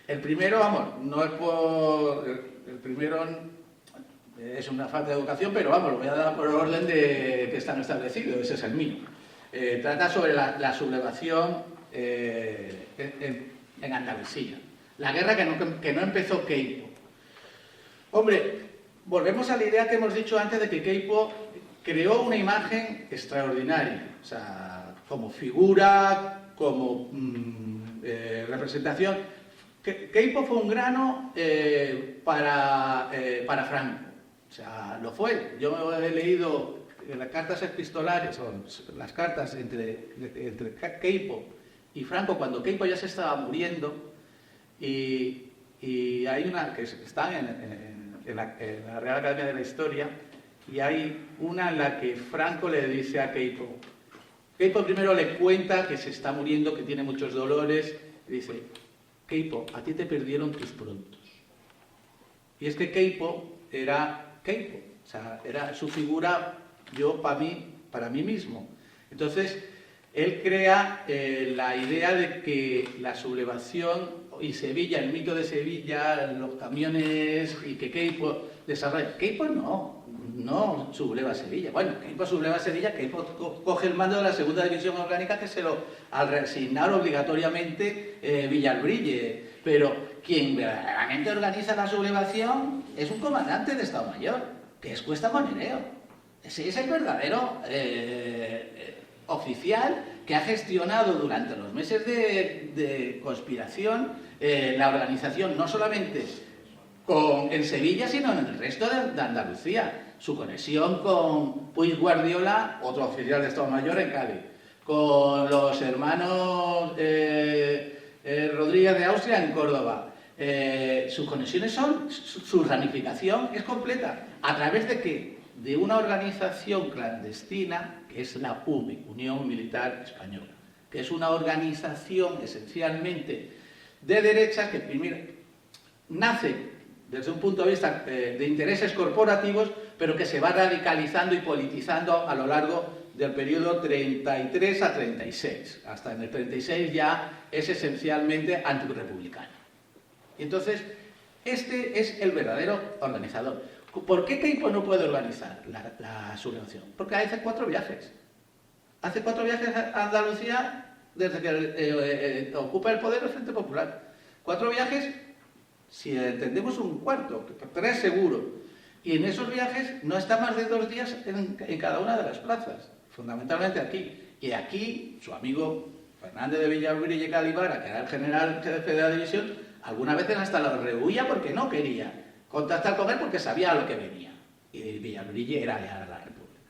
El primero, vamos, no es por... El primero es una falta de educación, pero vamos, lo voy a dar por orden de que están establecidos, ese es el mío. Trata sobre la sublevación en Andalucía. La guerra que no empezó Queipo. Hombre, volvemos a la idea que hemos dicho antes de que Queipo creó una imagen extraordinaria, o sea, como figura, como representación. Queipo fue un grano para Franco, o sea, lo fue. Yo he leído las cartas epistolares, o las cartas entre Queipo y Franco, cuando Queipo ya se estaba muriendo, y hay una que está en la Real Academia de la Historia, y hay una en la que Franco le dice a Queipo primero le cuenta que se está muriendo, que tiene muchos dolores, y dice: Queipo, a ti te perdieron tus prontos. Y es que Queipo era Queipo, o sea, era su figura, yo para mí mismo. Entonces, él crea la idea de que la sublevación y Sevilla, el mito de Sevilla, los camiones y que Queipo desarrolla. Queipo no subleva Sevilla. Bueno, Queipo subleva Sevilla, Queipo coge el mando de la segunda división orgánica al reasignar obligatoriamente Villalbrille. Pero quien verdaderamente organiza la sublevación es un comandante de Estado Mayor, que es Cuesta Monereo. Ese es el verdadero oficial que ha gestionado durante los meses de conspiración la organización, no solamente en Sevilla, sino en el resto de Andalucía. Su conexión con Puig Guardiola, otro oficial de Estado Mayor en Cádiz, con los hermanos Rodríguez de Austria en Córdoba. Sus conexiones su ramificación es completa. ¿A través de qué? De una organización clandestina que es la UME, Unión Militar Española, que es una organización esencialmente de derechas que primero nace desde un punto de vista de intereses corporativos, pero que se va radicalizando y politizando a lo largo del periodo 33 a 36. Hasta en el 36 ya es esencialmente antirrepublicano. Y entonces, este es el verdadero organizador. ¿Por qué Queipo no puede organizar la sublevación? Porque hace 4 viajes. Hace 4 viajes a Andalucía desde que ocupa el poder el Frente Popular. 4 viajes, si entendemos un cuarto, 3 seguro. Y en esos viajes no está más de 2 días en cada una de las plazas, fundamentalmente aquí. Y aquí, su amigo Fernández de Villalbrille Calibara, que era el general jefe de la división, algunas veces hasta lo rehuía porque no quería contactar con él porque sabía a lo que venía. Y Villalbrille era leal a la República.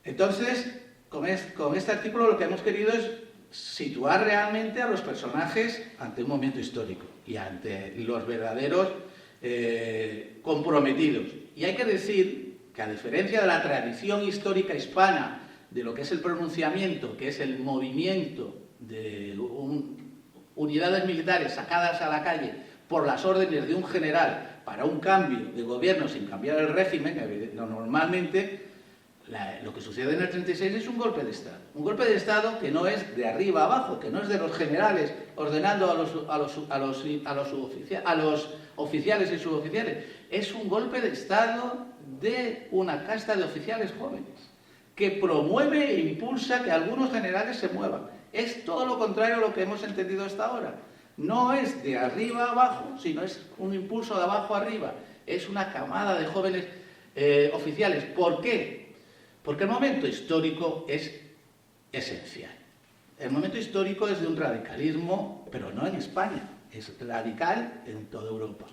Entonces, con este artículo lo que hemos querido es situar realmente a los personajes ante un momento histórico y ante los verdaderos comprometidos. Y hay que decir que, a diferencia de la tradición histórica hispana, de lo que es el pronunciamiento, que es el movimiento de unidades militares sacadas a la calle por las órdenes de un general para un cambio de gobierno sin cambiar el régimen, normalmente lo que sucede en el 36 es un golpe de Estado. Un golpe de Estado que no es de arriba abajo, que no es de los generales ordenando a los oficiales y suboficiales. Es un golpe de Estado de una casta de oficiales jóvenes que promueve e impulsa que algunos generales se muevan. Es todo lo contrario a lo que hemos entendido hasta ahora. No es de arriba abajo, sino es un impulso de abajo arriba. Es una camada de jóvenes oficiales. ¿Por qué? Porque el momento histórico es esencial. El momento histórico es de un radicalismo, pero no en España, es radical en toda Europa.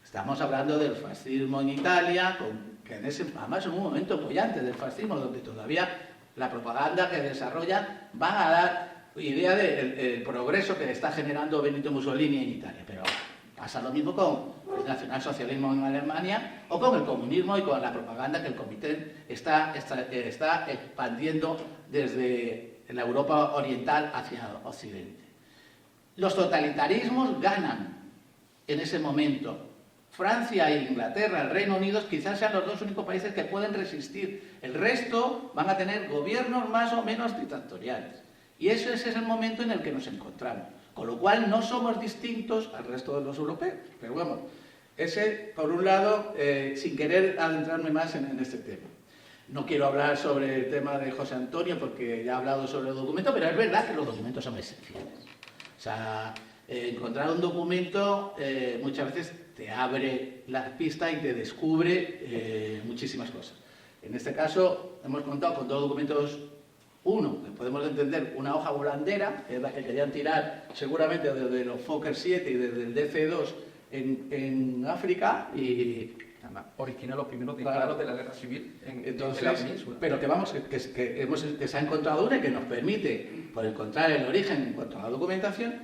Estamos hablando del fascismo en Italia, que además es un momento apoyante del fascismo, donde todavía la propaganda que desarrollan va a dar idea del progreso que está generando Benito Mussolini en Italia. Pero pasa lo mismo con el nacionalsocialismo en Alemania o con el comunismo y con la propaganda que el Comité está expandiendo desde la Europa oriental hacia Occidente. Los totalitarismos ganan en ese momento. Francia e Inglaterra, el Reino Unido, quizás sean los dos únicos países que pueden resistir. El resto van a tener gobiernos más o menos dictatoriales. Y ese es el momento en el que nos encontramos. Con lo cual no somos distintos al resto de los europeos. Pero bueno, ese, por un lado, sin querer adentrarme más en este tema. No quiero hablar sobre el tema de José Antonio porque ya he hablado sobre el documento, pero es verdad que los documentos son esenciales. O sea, encontrar un documento muchas veces te abre la pista y te descubre muchísimas cosas. En este caso hemos contado con dos documentos. Uno, que podemos entender una hoja volandera, que es la que querían tirar seguramente desde los Fokker 7 y desde el DC-2 en África y... Origina los primeros disparos de la guerra civil en la península. Pero que se ha encontrado una y que nos permite, por encontrar el origen en cuanto a la documentación.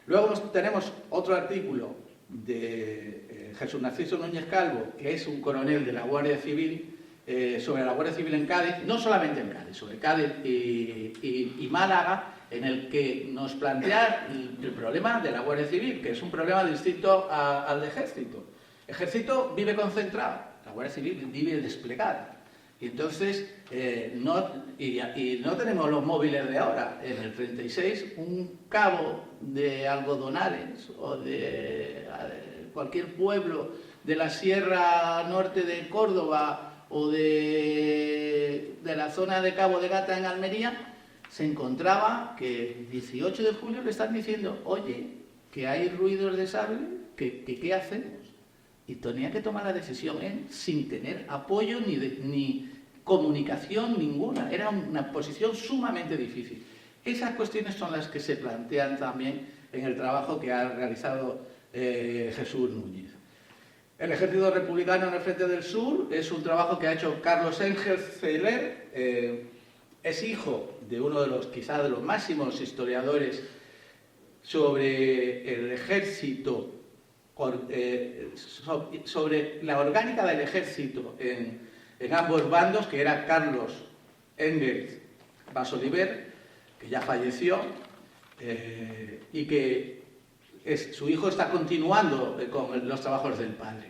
Luego tenemos otro artículo de Jesús Narciso Núñez Calvo, que es un coronel de la Guardia Civil, sobre la Guardia Civil en Cádiz, no solamente en Cádiz, sobre Cádiz y Málaga, en el que nos plantea el problema de la Guardia Civil, que es un problema distinto al de Ejército. El Ejército vive concentrado, la Guardia Civil vive desplegada. Y entonces, no tenemos los móviles de ahora. En el 36, un cabo de Algodonales o de cualquier pueblo de la Sierra Norte de Córdoba o de la zona de Cabo de Gata en Almería, se encontraba que el 18 de julio le están diciendo, oye, que hay ruidos de sable, que ¿qué hacemos? Y tenía que tomar la decisión sin tener apoyo ni comunicación ninguna. Era una posición sumamente difícil. Esas cuestiones son las que se plantean también en el trabajo que ha realizado Jesús Núñez. El Ejército Republicano en el Frente del Sur es un trabajo que ha hecho Carlos Engel-Zeiler, es hijo de uno de los, quizás de los máximos historiadores sobre el ejército, sobre la orgánica del ejército en ambos bandos, que era Carlos Engels Basoliver, que ya falleció, y que su hijo está continuando con los trabajos del padre.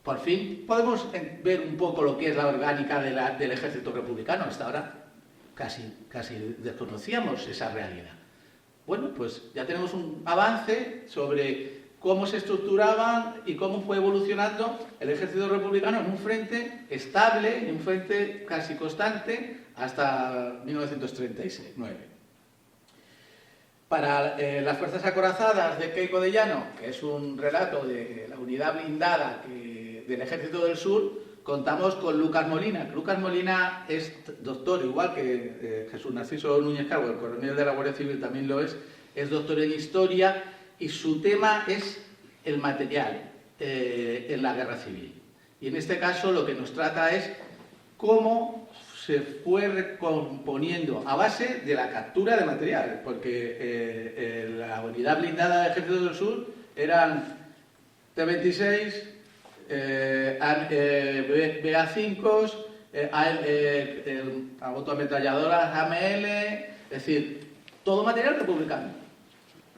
Por fin podemos ver un poco lo que es la orgánica del ejército republicano. Hasta ahora casi desconocíamos esa realidad. Bueno, pues ya tenemos un avance sobre cómo se estructuraban y cómo fue evolucionando el ejército republicano en un frente estable, en un frente casi constante, hasta 1939. Para las fuerzas acorazadas de Queipo de Llano, que es un relato de la unidad blindada del Ejército del Sur, contamos con Lucas Molina. Lucas Molina es doctor, igual que Jesús Narciso Núñez Calvo, el coronel de la Guardia Civil también lo es doctor en Historia, y su tema es el material en la Guerra Civil. Y en este caso lo que nos trata es cómo se fue recomponiendo a base de la captura de material, porque la unidad blindada del Ejército del Sur eran T-26, BA-5, autoametralladoras AML, es decir, todo material republicano.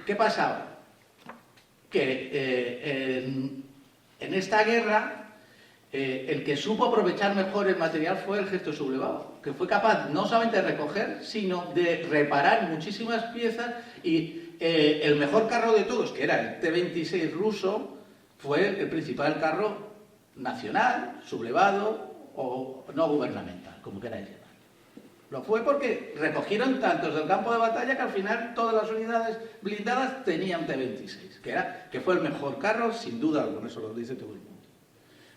¿Qué pasaba? Que en esta guerra el que supo aprovechar mejor el material fue el ejército sublevado, que fue capaz no solamente de recoger, sino de reparar muchísimas piezas, y el mejor carro de todos, que era el T-26 ruso, fue el principal carro nacional, sublevado o no gubernamental, como queráis llamar. Lo fue porque recogieron tantos del campo de batalla que al final todas las unidades blindadas tenían T-26, que fue el mejor carro, sin duda, con eso lo dice todo el mundo.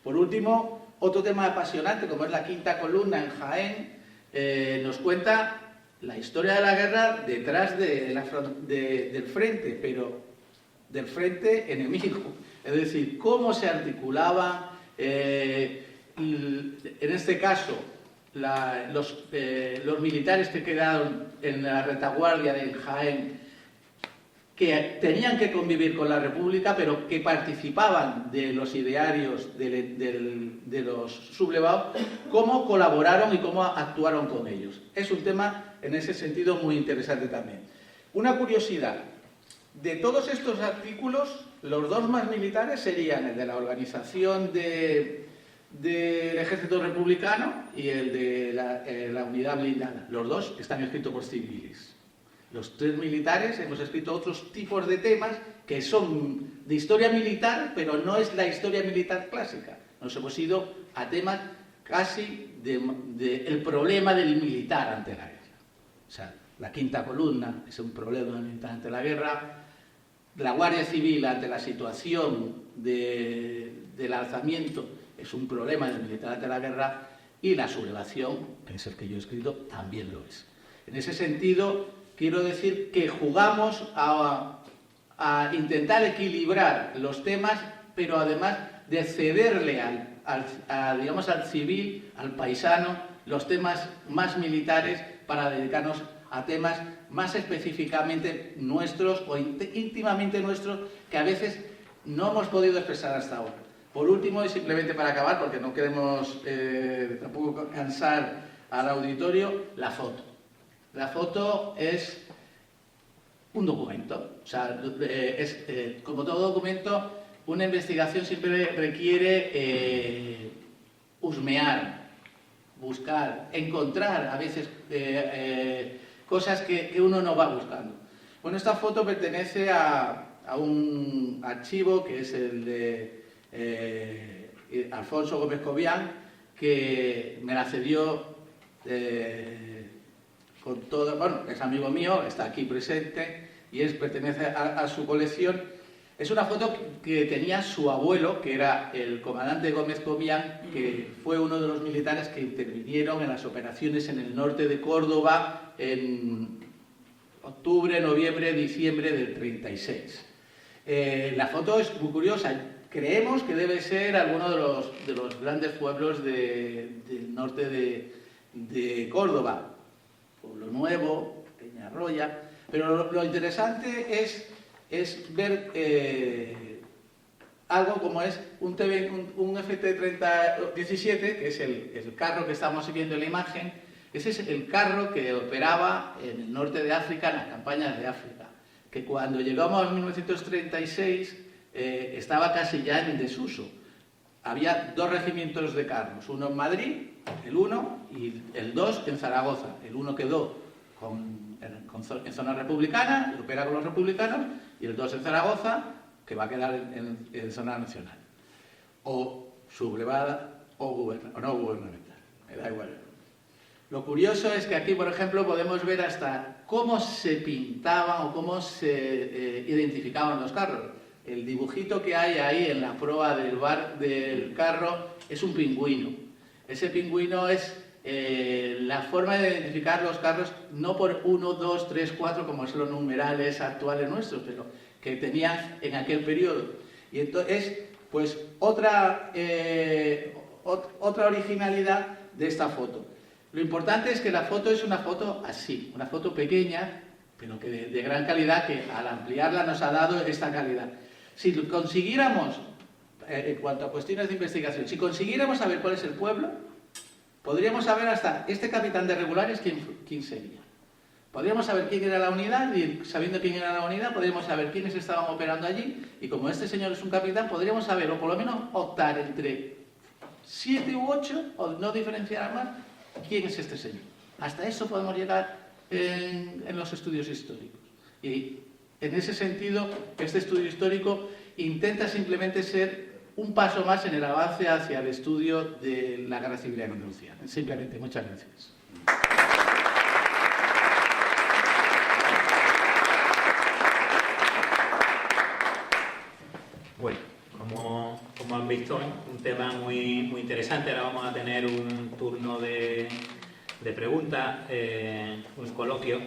Por último, otro tema apasionante, como es la quinta columna en Jaén, nos cuenta la historia de la guerra detrás del frente, pero del frente enemigo. Es decir, cómo se articulaba, en este caso, los militares que quedaron en la retaguardia de Jaén, que tenían que convivir con la República, pero que participaban de los idearios de los sublevados, cómo colaboraron y cómo actuaron con ellos. Es un tema, en ese sentido, muy interesante también. Una curiosidad, de todos estos artículos, los dos más militares serían el de la organización del ejército republicano y el de la unidad blindada. Los dos están escritos por civiles. Los tres militares hemos escrito otros tipos de temas que son de historia militar, pero no es la historia militar clásica. Nos hemos ido a temas casi del problema del militar ante la guerra. O sea, la quinta columna es un problema militar ante la guerra, la Guardia Civil ante la situación del alzamiento es un problema del militar ante la guerra, y la sublevación, que es el que yo he escrito, también lo es. En ese sentido, quiero decir que jugamos a intentar equilibrar los temas, pero además de cederle digamos, al civil, al paisano, los temas más militares para dedicarnos a temas más específicamente nuestros o íntimamente nuestros, que a veces no hemos podido expresar hasta ahora. Por último, y simplemente para acabar, porque no queremos tampoco cansar al auditorio, la foto. La foto es un documento. O sea, como todo documento, una investigación siempre requiere husmear, buscar, encontrar a veces cosas que uno no va buscando. Bueno, esta foto pertenece a un archivo que es el de Alfonso Gómez Cobian, que me la cedió con todo, bueno, es amigo mío, está aquí presente y pertenece a su colección. Es una foto que tenía su abuelo, que era el comandante Gómez Cobian, que fue uno de los militares que intervinieron en las operaciones en el norte de Córdoba en octubre, noviembre, diciembre del 36. La foto es muy curiosa. Creemos que debe ser alguno de los grandes pueblos del norte de Córdoba. Pueblo Nuevo, Peñarroya. Pero lo interesante es ver algo como es un FT-3017, que es el carro que estamos viendo en la imagen. Ese es el carro que operaba en el norte de África, en las campañas de África, que cuando llegamos a 1936 estaba casi ya en desuso. Había dos regimientos de carros, uno en Madrid, el 1, y el 2 en Zaragoza. El 1 quedó en zona republicana, y opera con los republicanos, y el 2 en Zaragoza, que va a quedar en zona nacional. O sublevada o no gubernamental, me da igual. Lo curioso es que aquí, por ejemplo, podemos ver hasta cómo se pintaban o cómo se identificaban los carros. El dibujito que hay ahí en la proa del carro es un pingüino. Ese pingüino es la forma de identificar los carros, no por 1, 2, 3, 4, como son los numerales actuales nuestros, pero que tenían en aquel periodo. Y entonces, pues, otra originalidad de esta foto. Lo importante es que la foto es una foto así, una foto pequeña, pero que de gran calidad, que al ampliarla nos ha dado esta calidad. Si consiguiéramos, en cuanto a cuestiones de investigación, si consiguiéramos saber cuál es el pueblo, podríamos saber hasta este capitán de regulares quién sería. Podríamos saber quién era la unidad, y sabiendo quién era la unidad, podríamos saber quiénes estaban operando allí, y como este señor es un capitán, podríamos saber, o por lo menos optar entre 7 u 8, o no diferenciar más, quién es este señor. Hasta eso podemos llegar en los estudios históricos. Y en ese sentido, este estudio histórico intenta simplemente ser un paso más en el avance hacia el estudio de la Guerra Civil en Andalucía. Simplemente, muchas gracias. Bueno, como han visto, un tema muy, muy interesante. Ahora vamos a tener un turno de preguntas, un coloquio.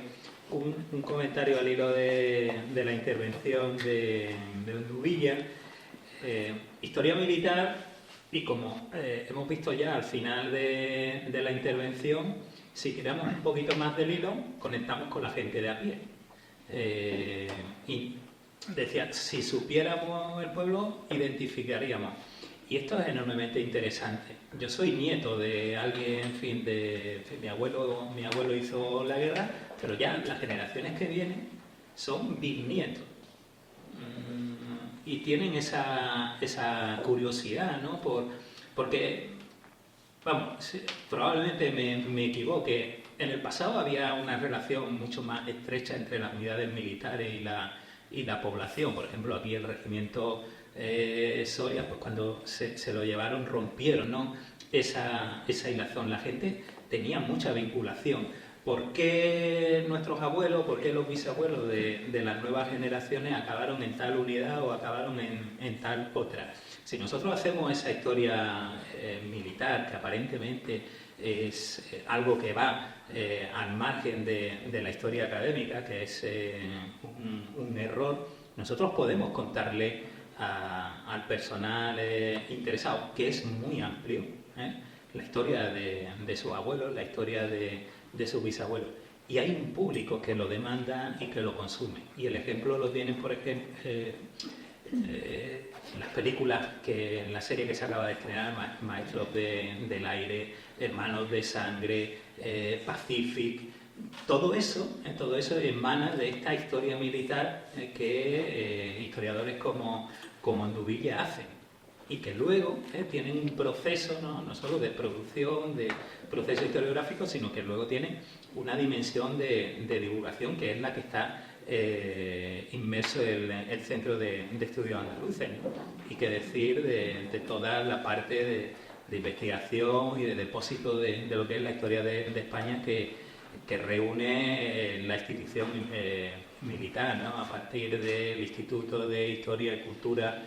un comentario al hilo de la intervención de Onduvilla. Historia militar, y como hemos visto ya al final de la intervención, si tiramos un poquito más del hilo, conectamos con la gente de a pie. Y decía, si supiéramos el pueblo, identificaríamos. Y esto es enormemente interesante. Yo soy nieto de alguien, en fin, mi abuelo hizo la guerra, pero ya las generaciones que vienen son bisnietos. Y tienen esa curiosidad, ¿no? Porque, vamos, probablemente me equivoque. En el pasado había una relación mucho más estrecha entre las unidades militares y la población. Por ejemplo, aquí el regimiento Soria, pues cuando se lo llevaron, rompieron, ¿no? esa hilazón. La gente tenía mucha vinculación. ¿Por qué nuestros abuelos, por qué los bisabuelos de las nuevas generaciones acabaron en tal unidad o acabaron en tal otra? Si nosotros hacemos esa historia militar, que aparentemente es algo que va al margen de la historia académica, que es un error, nosotros podemos contarle al personal interesado, que es muy amplio, la historia de sus abuelos, la historia de sus bisabuelos. Y hay un público que lo demanda y que lo consume. Y el ejemplo lo tienen, por ejemplo, las películas, en la serie que se acaba de estrenar, Maestros del Aire, Hermanos de Sangre, Pacific. Todo eso emana de esta historia militar que historiadores como Onduvilla hacen. Y que luego tienen un proceso, no solo de producción, de proceso historiográfico, sino que luego tienen una dimensión de divulgación, que es la que está inmerso el Centro de Estudios Andaluces, ¿no? Y que decir de toda la parte de investigación y de depósito de lo que es la historia de España, que reúne la institución militar, ¿no? A partir del Instituto de Historia y Cultura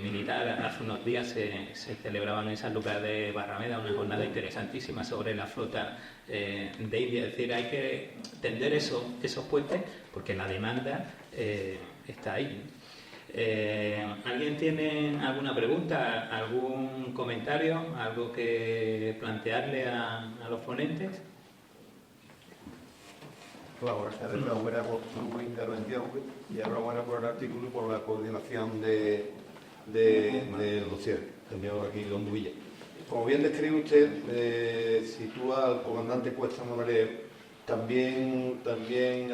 militar. Hace unos días se celebraban en San Lucas de Barrameda una jornada interesantísima sobre la flota de India. Es decir, hay que tender esos puentes porque la demanda está ahí. ¿Alguien tiene alguna pregunta, algún comentario, algo que plantearle a los ponentes? Claro, buenas tardes. Enhorabuena por tu intervención y enhorabuena por el artículo y por la coordinación del dossier, señor aquí de Onduvilla. Como bien describe usted, sitúa al comandante Cuesta Monareo, también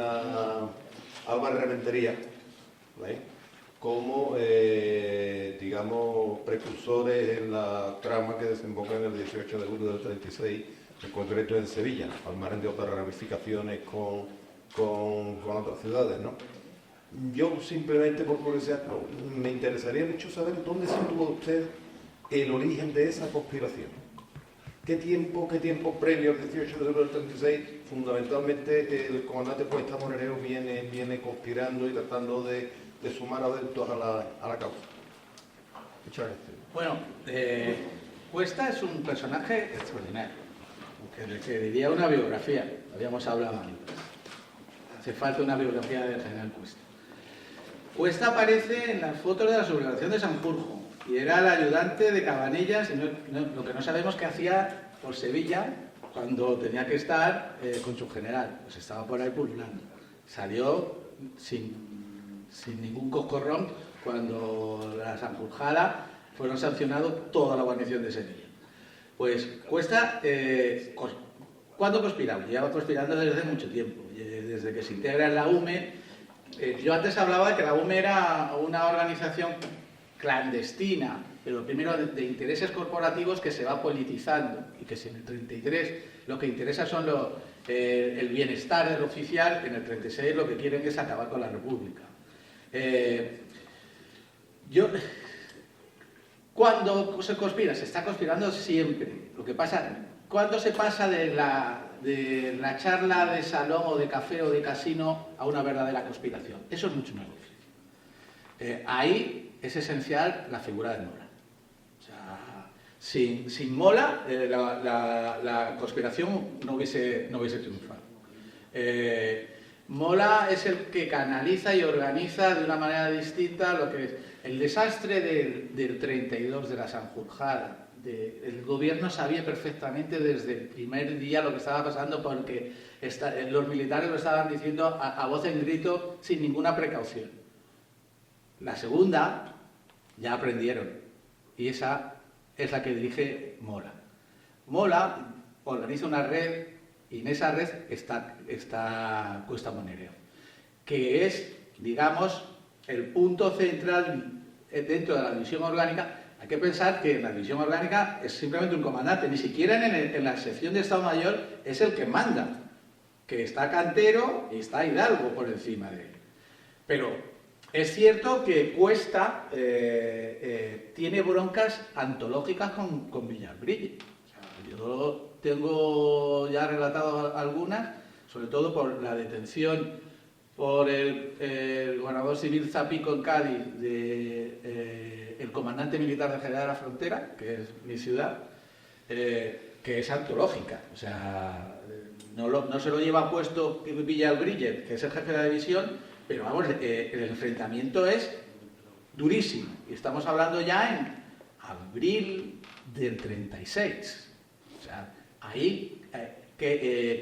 a Álvarez Rementería, ¿vale? Como, digamos, precursores en la trama que desemboca en el 18 de julio del 36, en concreto en Sevilla, al margen de otras ramificaciones con otras ciudades, ¿no? Yo simplemente por curiosidad me interesaría mucho saber dónde sitúa usted el origen de esa conspiración. ¿Qué tiempo previo al 18 de julio del 36 fundamentalmente el comandante Cuesta Monareo viene conspirando y tratando de sumar adeptos a la causa? Muchas gracias. Bueno, Cuesta es un personaje extraordinario, que diría una biografía, habíamos hablado antes. Hace falta una biografía del general Cuesta. Cuesta aparece en las fotos de la sublevación de Sanjurjo y era el ayudante de Cabanillas, y lo que no sabemos que hacía por Sevilla cuando tenía que estar con su general, pues estaba por ahí pululando. Salió sin ningún coscorrón cuando la Sanjurjada fueron sancionados toda la guarnición de Sevilla. Pues Cuesta, ¿cuándo conspiraba? Lleva conspirando desde mucho tiempo, desde que se integra en la UME. Yo antes hablaba de que la UME era una organización clandestina, pero primero de intereses corporativos que se va politizando y que si en el 33 lo que interesa son el bienestar del oficial, en el 36 lo que quieren es acabar con la República. ¿Cuándo se conspira? Se está conspirando siempre. Lo que pasa, ¿cuándo se pasa de la charla de salón o de café o de casino a una verdadera conspiración? Eso es mucho más difícil. Ahí es esencial la figura de Mola. O sea, sin Mola la conspiración no hubiese triunfado. Mola es el que canaliza y organiza de una manera distinta lo que es el desastre del 32 de la Sanjurjada. El gobierno sabía perfectamente desde el primer día lo que estaba pasando porque los militares lo estaban diciendo a voz en grito sin ninguna precaución. La segunda ya aprendieron y esa es la que dirige Mola. Mola organiza una red y en esa red está Cuesta Monereo, que es, digamos, el punto central dentro de la división orgánica. Hay que pensar que la división orgánica es simplemente un comandante, ni siquiera en la sección de Estado Mayor es el que manda, que está Cantero y está Hidalgo por encima de él. Pero es cierto que Cuesta tiene broncas antológicas con Villalbrille. O sea, yo tengo ya relatado algunas, sobre todo por la detención por el gobernador civil Zapico en Cádiz el comandante militar de Jerez de la Frontera, que es mi ciudad, que es antológica. O sea, no se lo lleva puesto Villalbrille, que es el jefe de la división, pero vamos, el enfrentamiento es durísimo. Y estamos hablando ya en abril del 36. O sea, ahí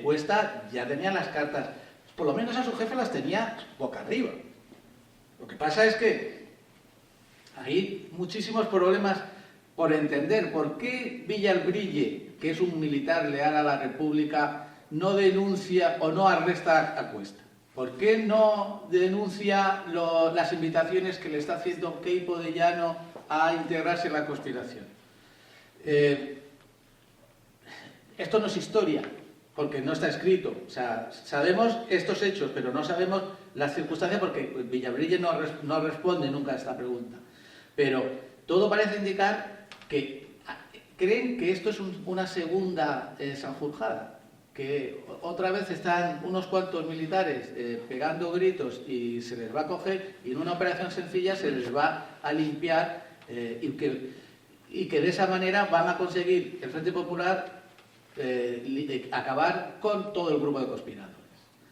Cuesta ya tenía las cartas, por lo menos a su jefe las tenía boca arriba. Lo que pasa es que hay muchísimos problemas por entender por qué Villalbrille, que es un militar leal a la República, no denuncia o no arresta a Cuesta. ¿Por qué no denuncia las invitaciones que le está haciendo Queipo de Llano a integrarse en la conspiración? Esto no es historia, porque no está escrito. O sea, sabemos estos hechos, pero no sabemos las circunstancias porque Villalbrille no responde nunca a esta pregunta. Pero todo parece indicar que creen que esto es una segunda Sanjurjada, que otra vez están unos cuantos militares pegando gritos y se les va a coger y en una operación sencilla se les va a limpiar y que de esa manera van a conseguir el Frente Popular acabar con todo el grupo de conspiradores.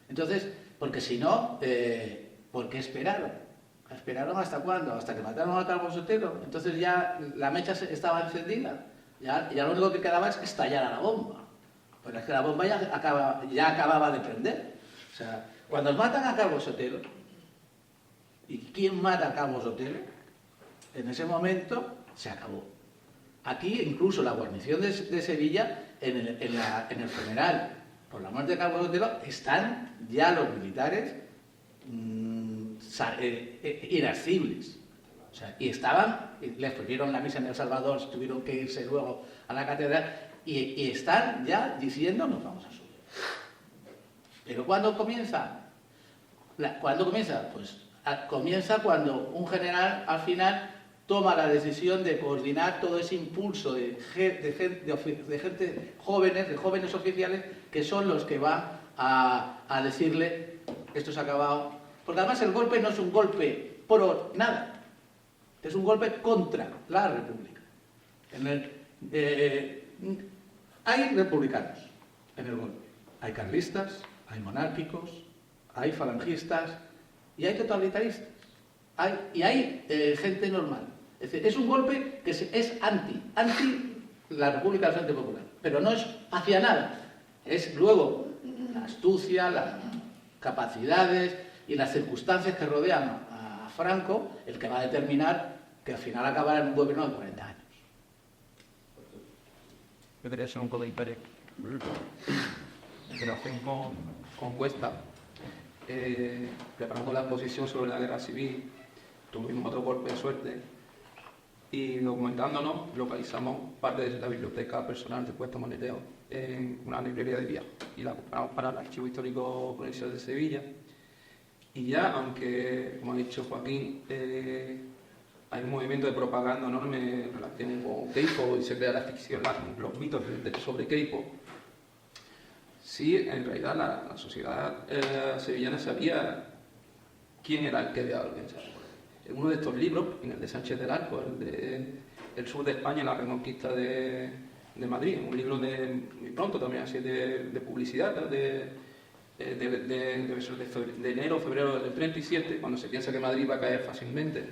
Entonces, porque si no, ¿por qué esperaron? ¿Esperaron hasta cuándo? ¿Hasta que mataron a Calvo Sotelo? Entonces ya la mecha estaba encendida. Ya lo único que quedaba es que estallara la bomba. Pero es que la bomba ya acababa de prender. O sea, cuando matan a Calvo Sotelo, ¿y quién mata a Calvo Sotelo? En ese momento se acabó. Aquí incluso la guarnición de Sevilla, en el funeral por la muerte de Calvo Sotelo, están ya los militares irascibles. O sea, y les prohibieron la misa en El Salvador, tuvieron que irse luego a la catedral y están ya diciendo nos vamos a subir. Pero ¿cuándo comienza? Pues comienza cuando un general al final toma la decisión de coordinar todo ese impulso de gente jóvenes, de jóvenes oficiales, que son los que van a decirle esto se ha acabado. Porque además el golpe no es un golpe por nada, es un golpe contra la República. Hay republicanos en el golpe, hay carlistas, hay monárquicos, hay falangistas y hay totalitaristas. Hay gente normal. Es decir, es un golpe que es anti la República del Frente Popular, pero no es hacia nada. Es luego la astucia, las capacidades y las circunstancias que rodean a Franco el que va a determinar que al final acabará en un gobierno de 40 años. Yo quería hacer un comentario en relación con Cuesta. Preparando la exposición sobre la guerra civil, tuvimos otro golpe de suerte y documentándonos localizamos parte de la biblioteca personal de Cuesta Monereo en una librería de Vía y la compramos para el Archivo Histórico Provincial de Sevilla. Y ya, aunque, como ha dicho Joaquín, hay un movimiento de propaganda enorme en relación con Queipo y se crea la ficción, los mitos sobre Queipo, sí, en realidad la sociedad sevillana sabía quién era el que había organizado. En uno de estos libros, en el de Sánchez del Arco, el de El sur de España, la reconquista de Madrid, un libro de muy pronto también así de publicidad, de enero, febrero del 37, cuando se piensa que Madrid va a caer fácilmente.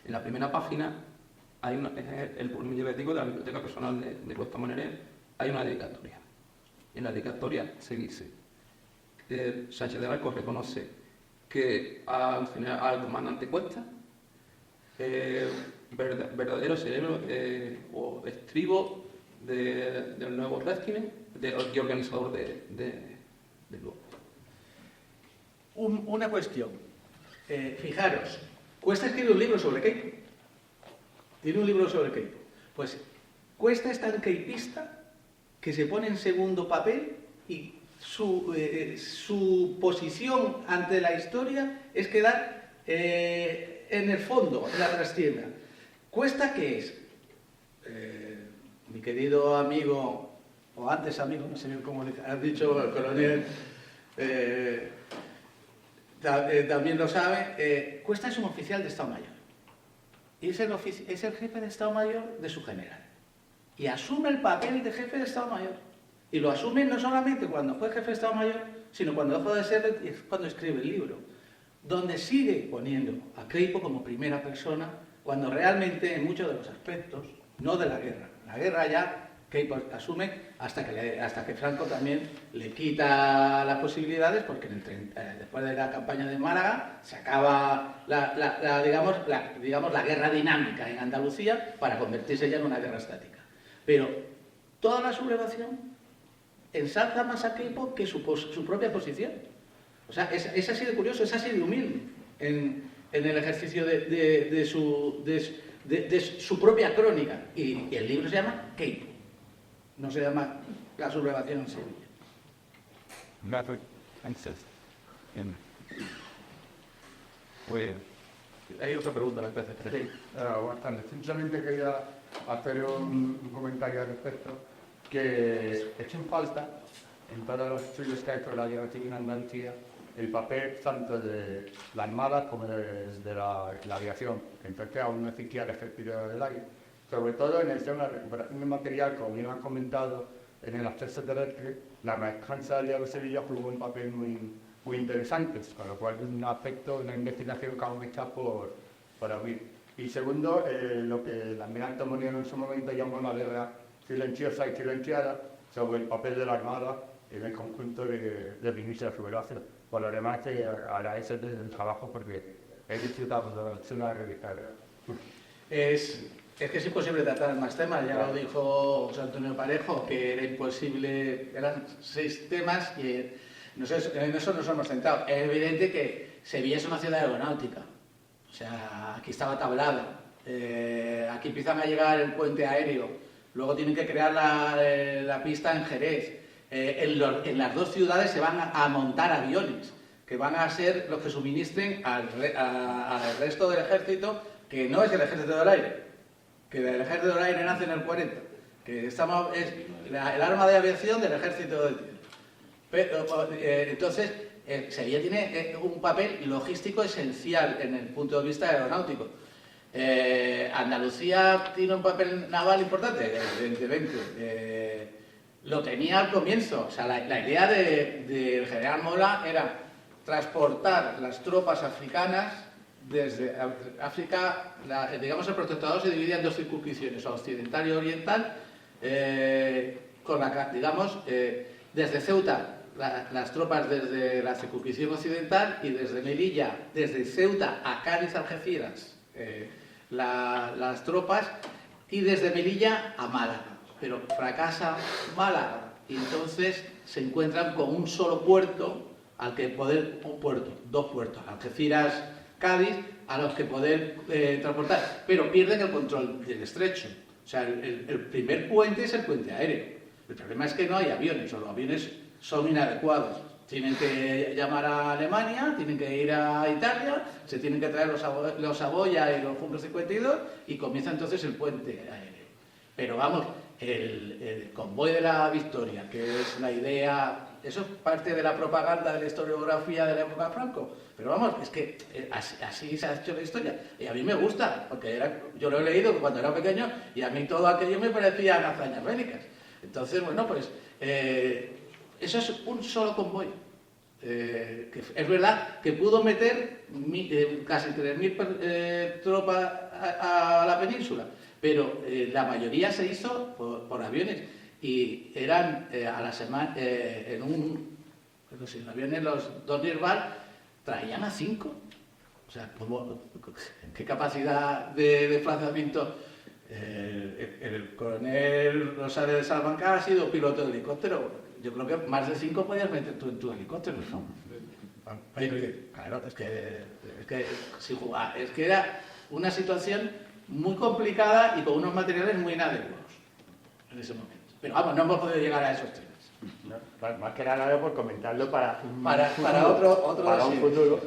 En la primera página hay el pulmón diabético de la biblioteca personal de Cuesta Monedero, hay una dedicatoria. En la dedicatoria se dice que Sánchez de Barcos reconoce que al comandante Cuesta, verdadero cerebro o estribo del nuevo régimen y organizador del grupo. Una cuestión. Fijaros, Cuesta escribe un libro sobre Queipo. Tiene un libro sobre Queipo. Pues Cuesta es tan queipista que se pone en segundo papel y su posición ante la historia es quedar en el fondo, en la trastienda. ¿Cuesta qué es? Mi querido amigo, o antes amigo, no sé bien cómo has dicho, el coronel, también lo sabe, Cuesta es un oficial de Estado Mayor. Y es el jefe de Estado Mayor de su general. Y asume el papel de jefe de Estado Mayor. Y lo asume no solamente cuando fue jefe de Estado Mayor, sino cuando dejó de ser, cuando escribe el libro, donde sigue poniendo a Queipo como primera persona, cuando realmente en muchos de los aspectos, no de la guerra ya Queipo asume hasta que Franco también le quita las posibilidades, porque después de la campaña de Málaga se acaba la guerra dinámica en Andalucía para convertirse ya en una guerra estática. Pero toda la sublevación ensalza más a Queipo que su propia posición. O sea, es así de curioso, es así de humilde en el ejercicio de su propia crónica. Y el libro se llama Queipo, no se llama La sublevación en Sevilla. Pues hay otra pregunta, me parece. Sí, buenas tardes. Simplemente quería hacer un comentario al respecto, que echo en falta en todos los estudios que hay sobre la guerra civil en Andalucía el papel tanto de la Armada como de la aviación, que entonces aún no existía el ejército del aire, sobre todo en el tema de la recuperación de material, como bien han comentado en el acceso terrestre. La maestranza del Diario de Sevilla jugó un papel muy interesante, con lo cual es un aspecto, una investigación que vamos a echar por abrir. Y segundo, lo que el almirante Moniero en su momento llamó una guerra silenciosa y silenciada sobre el papel de la Armada en el conjunto del inicio de la sublevación. Por lo demás, agradezco el trabajo porque he disfrutado de una revista. Es que es imposible tratar más temas, ya lo dijo José Antonio Parejo, que era imposible, eran 6 temas y en eso nos hemos centrado. Es evidente que Sevilla es una ciudad aeronáutica, o sea, aquí estaba tablada, aquí empiezan a llegar el puente aéreo, luego tienen que crear la pista en Jerez. En las 2 ciudades se van a montar aviones, que van a ser los que suministren al resto del ejército, que no es el ejército del aire, que el ejército del aire nace en el 40, que es el arma de aviación del ejército de tierra. Pero, entonces, Sevilla tiene un papel logístico esencial en el punto de vista aeronáutico. Andalucía tiene un papel naval importante, evidentemente. Lo tenía al comienzo. O sea, la idea del general Mola era transportar las tropas africanas desde África. Digamos, el protectorado se dividía en 2 circunscripciones, occidental y oriental, desde Ceuta, las tropas desde la circunscripción occidental, y desde Melilla, desde Ceuta a Cádiz, Algeciras, las tropas, y desde Melilla a Málaga. Pero fracasa Málaga y entonces se encuentran con un solo puerto al que poder, 2 puertos, Algeciras, Cádiz, a los que poder transportar, pero pierden el control del estrecho. O sea, el primer puente es el puente aéreo. El problema es que no hay aviones, o los aviones son inadecuados. Tienen que llamar a Alemania, tienen que ir a Italia, se tienen que traer los Saboya y los Junkers 52 y comienza entonces el puente aéreo. Pero vamos, el convoy de la victoria, que es la idea, eso es parte de la propaganda de la historiografía de la época Franco, pero vamos, es que así se ha hecho la historia, y a mí me gusta, porque yo lo he leído cuando era pequeño, y a mí todo aquello me parecían hazañas bélicas. Entonces, bueno, pues Eso es un solo convoy. Que es verdad que pudo meter casi 3.000 tropas a la península, pero la mayoría se hizo por aviones y eran a la semana en los aviones, los Dornier Bar traían a 5. O sea, ¿qué capacidad de desplazamiento? El coronel Rosales de Salamanca ha sido piloto de helicóptero. Yo creo que más de 5 podías meter tú en tu helicóptero, ¿no? Claro, es que era una situación muy complicada y con unos materiales muy inadecuados en ese momento. Pero vamos, no hemos podido llegar a esos temas. No, más que nada por comentarlo para un futuro.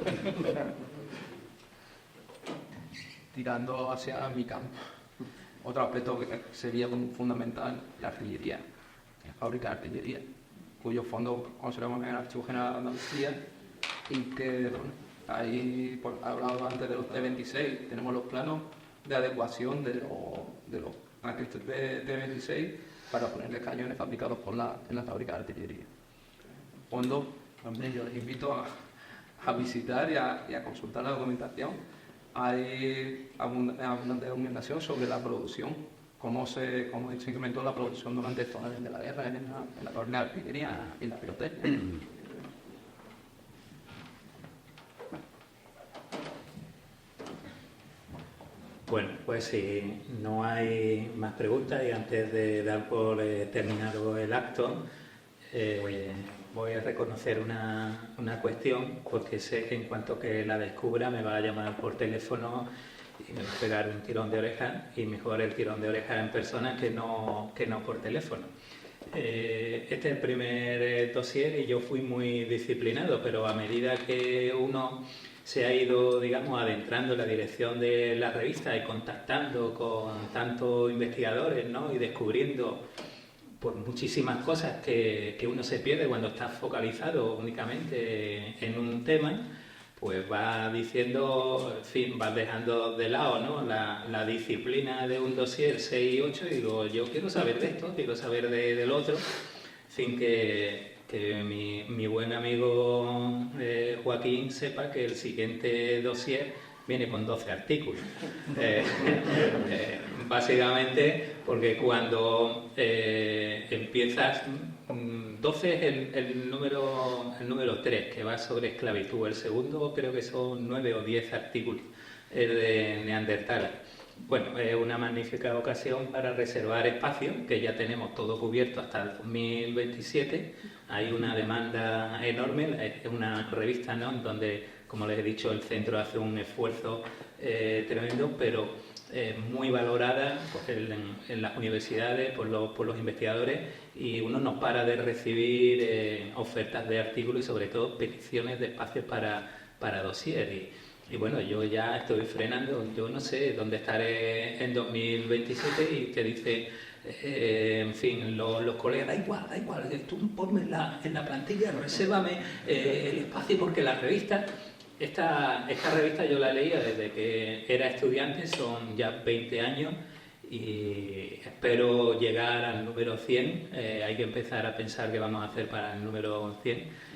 Tirando hacia mi campo. Otro aspecto que sería fundamental, la artillería, la fábrica de artillería, cuyos fondos conservamos en el Archivo General de Andalucía y que ahí, hablado antes de los T-26, tenemos los planos de adecuación de los tanques T-26 para ponerle cañones fabricados en la fábrica de artillería. Fondos, también yo les invito a visitar y a consultar la documentación. Hay abundante documentación sobre la producción, cómo se incrementó la producción durante estos años de la guerra en la carrera de artillería y la pirotecnia. Bueno, pues si no hay más preguntas y antes de dar por terminado el acto, voy a reconocer una cuestión, porque sé que en cuanto que la descubra me va a llamar por teléfono y me va a pegar un tirón de oreja, y mejor el tirón de oreja en persona que no por teléfono. Este es el primer dossier y yo fui muy disciplinado, pero a medida que uno se ha ido, digamos, adentrando en la dirección de la revista y contactando con tantos investigadores, ¿no? Y descubriendo por muchísimas cosas que uno se pierde cuando está focalizado únicamente en un tema, pues va diciendo, en fin, vas dejando de lado, ¿no? la disciplina de un dossier 6 y 8 y digo, yo quiero saber de esto, quiero saber del otro, en fin, que mi buen amigo Joaquín sepa que el siguiente dossier viene con 12 artículos. Básicamente porque cuando empiezas, 12 es el número 3, que va sobre esclavitud. El segundo creo que son 9 o 10 artículos, el de Neandertal. Bueno, es una magnífica ocasión para reservar espacio, que ya tenemos todo cubierto hasta el 2027. Hay una demanda enorme, es una revista, ¿no?, en donde, como les he dicho, el centro hace un esfuerzo tremendo, pero muy valorada en las universidades por los investigadores, y uno no para de recibir ofertas de artículos y sobre todo peticiones de espacios para dossier. Y bueno, yo ya estoy frenando, yo no sé dónde estaré en 2027 y te dice, en fin, los colegas, da igual, tú ponme en la plantilla, resérvame el espacio, porque la revista, esta revista yo la leía desde que era estudiante, son ya 20 años y espero llegar al número 100, hay que empezar a pensar qué vamos a hacer para el número 100.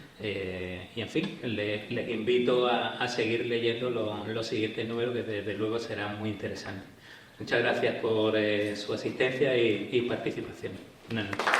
Y en fin, les invito a seguir leyendo los siguientes números, que desde luego serán muy interesantes. Muchas gracias por su asistencia y participación. Buenas noches.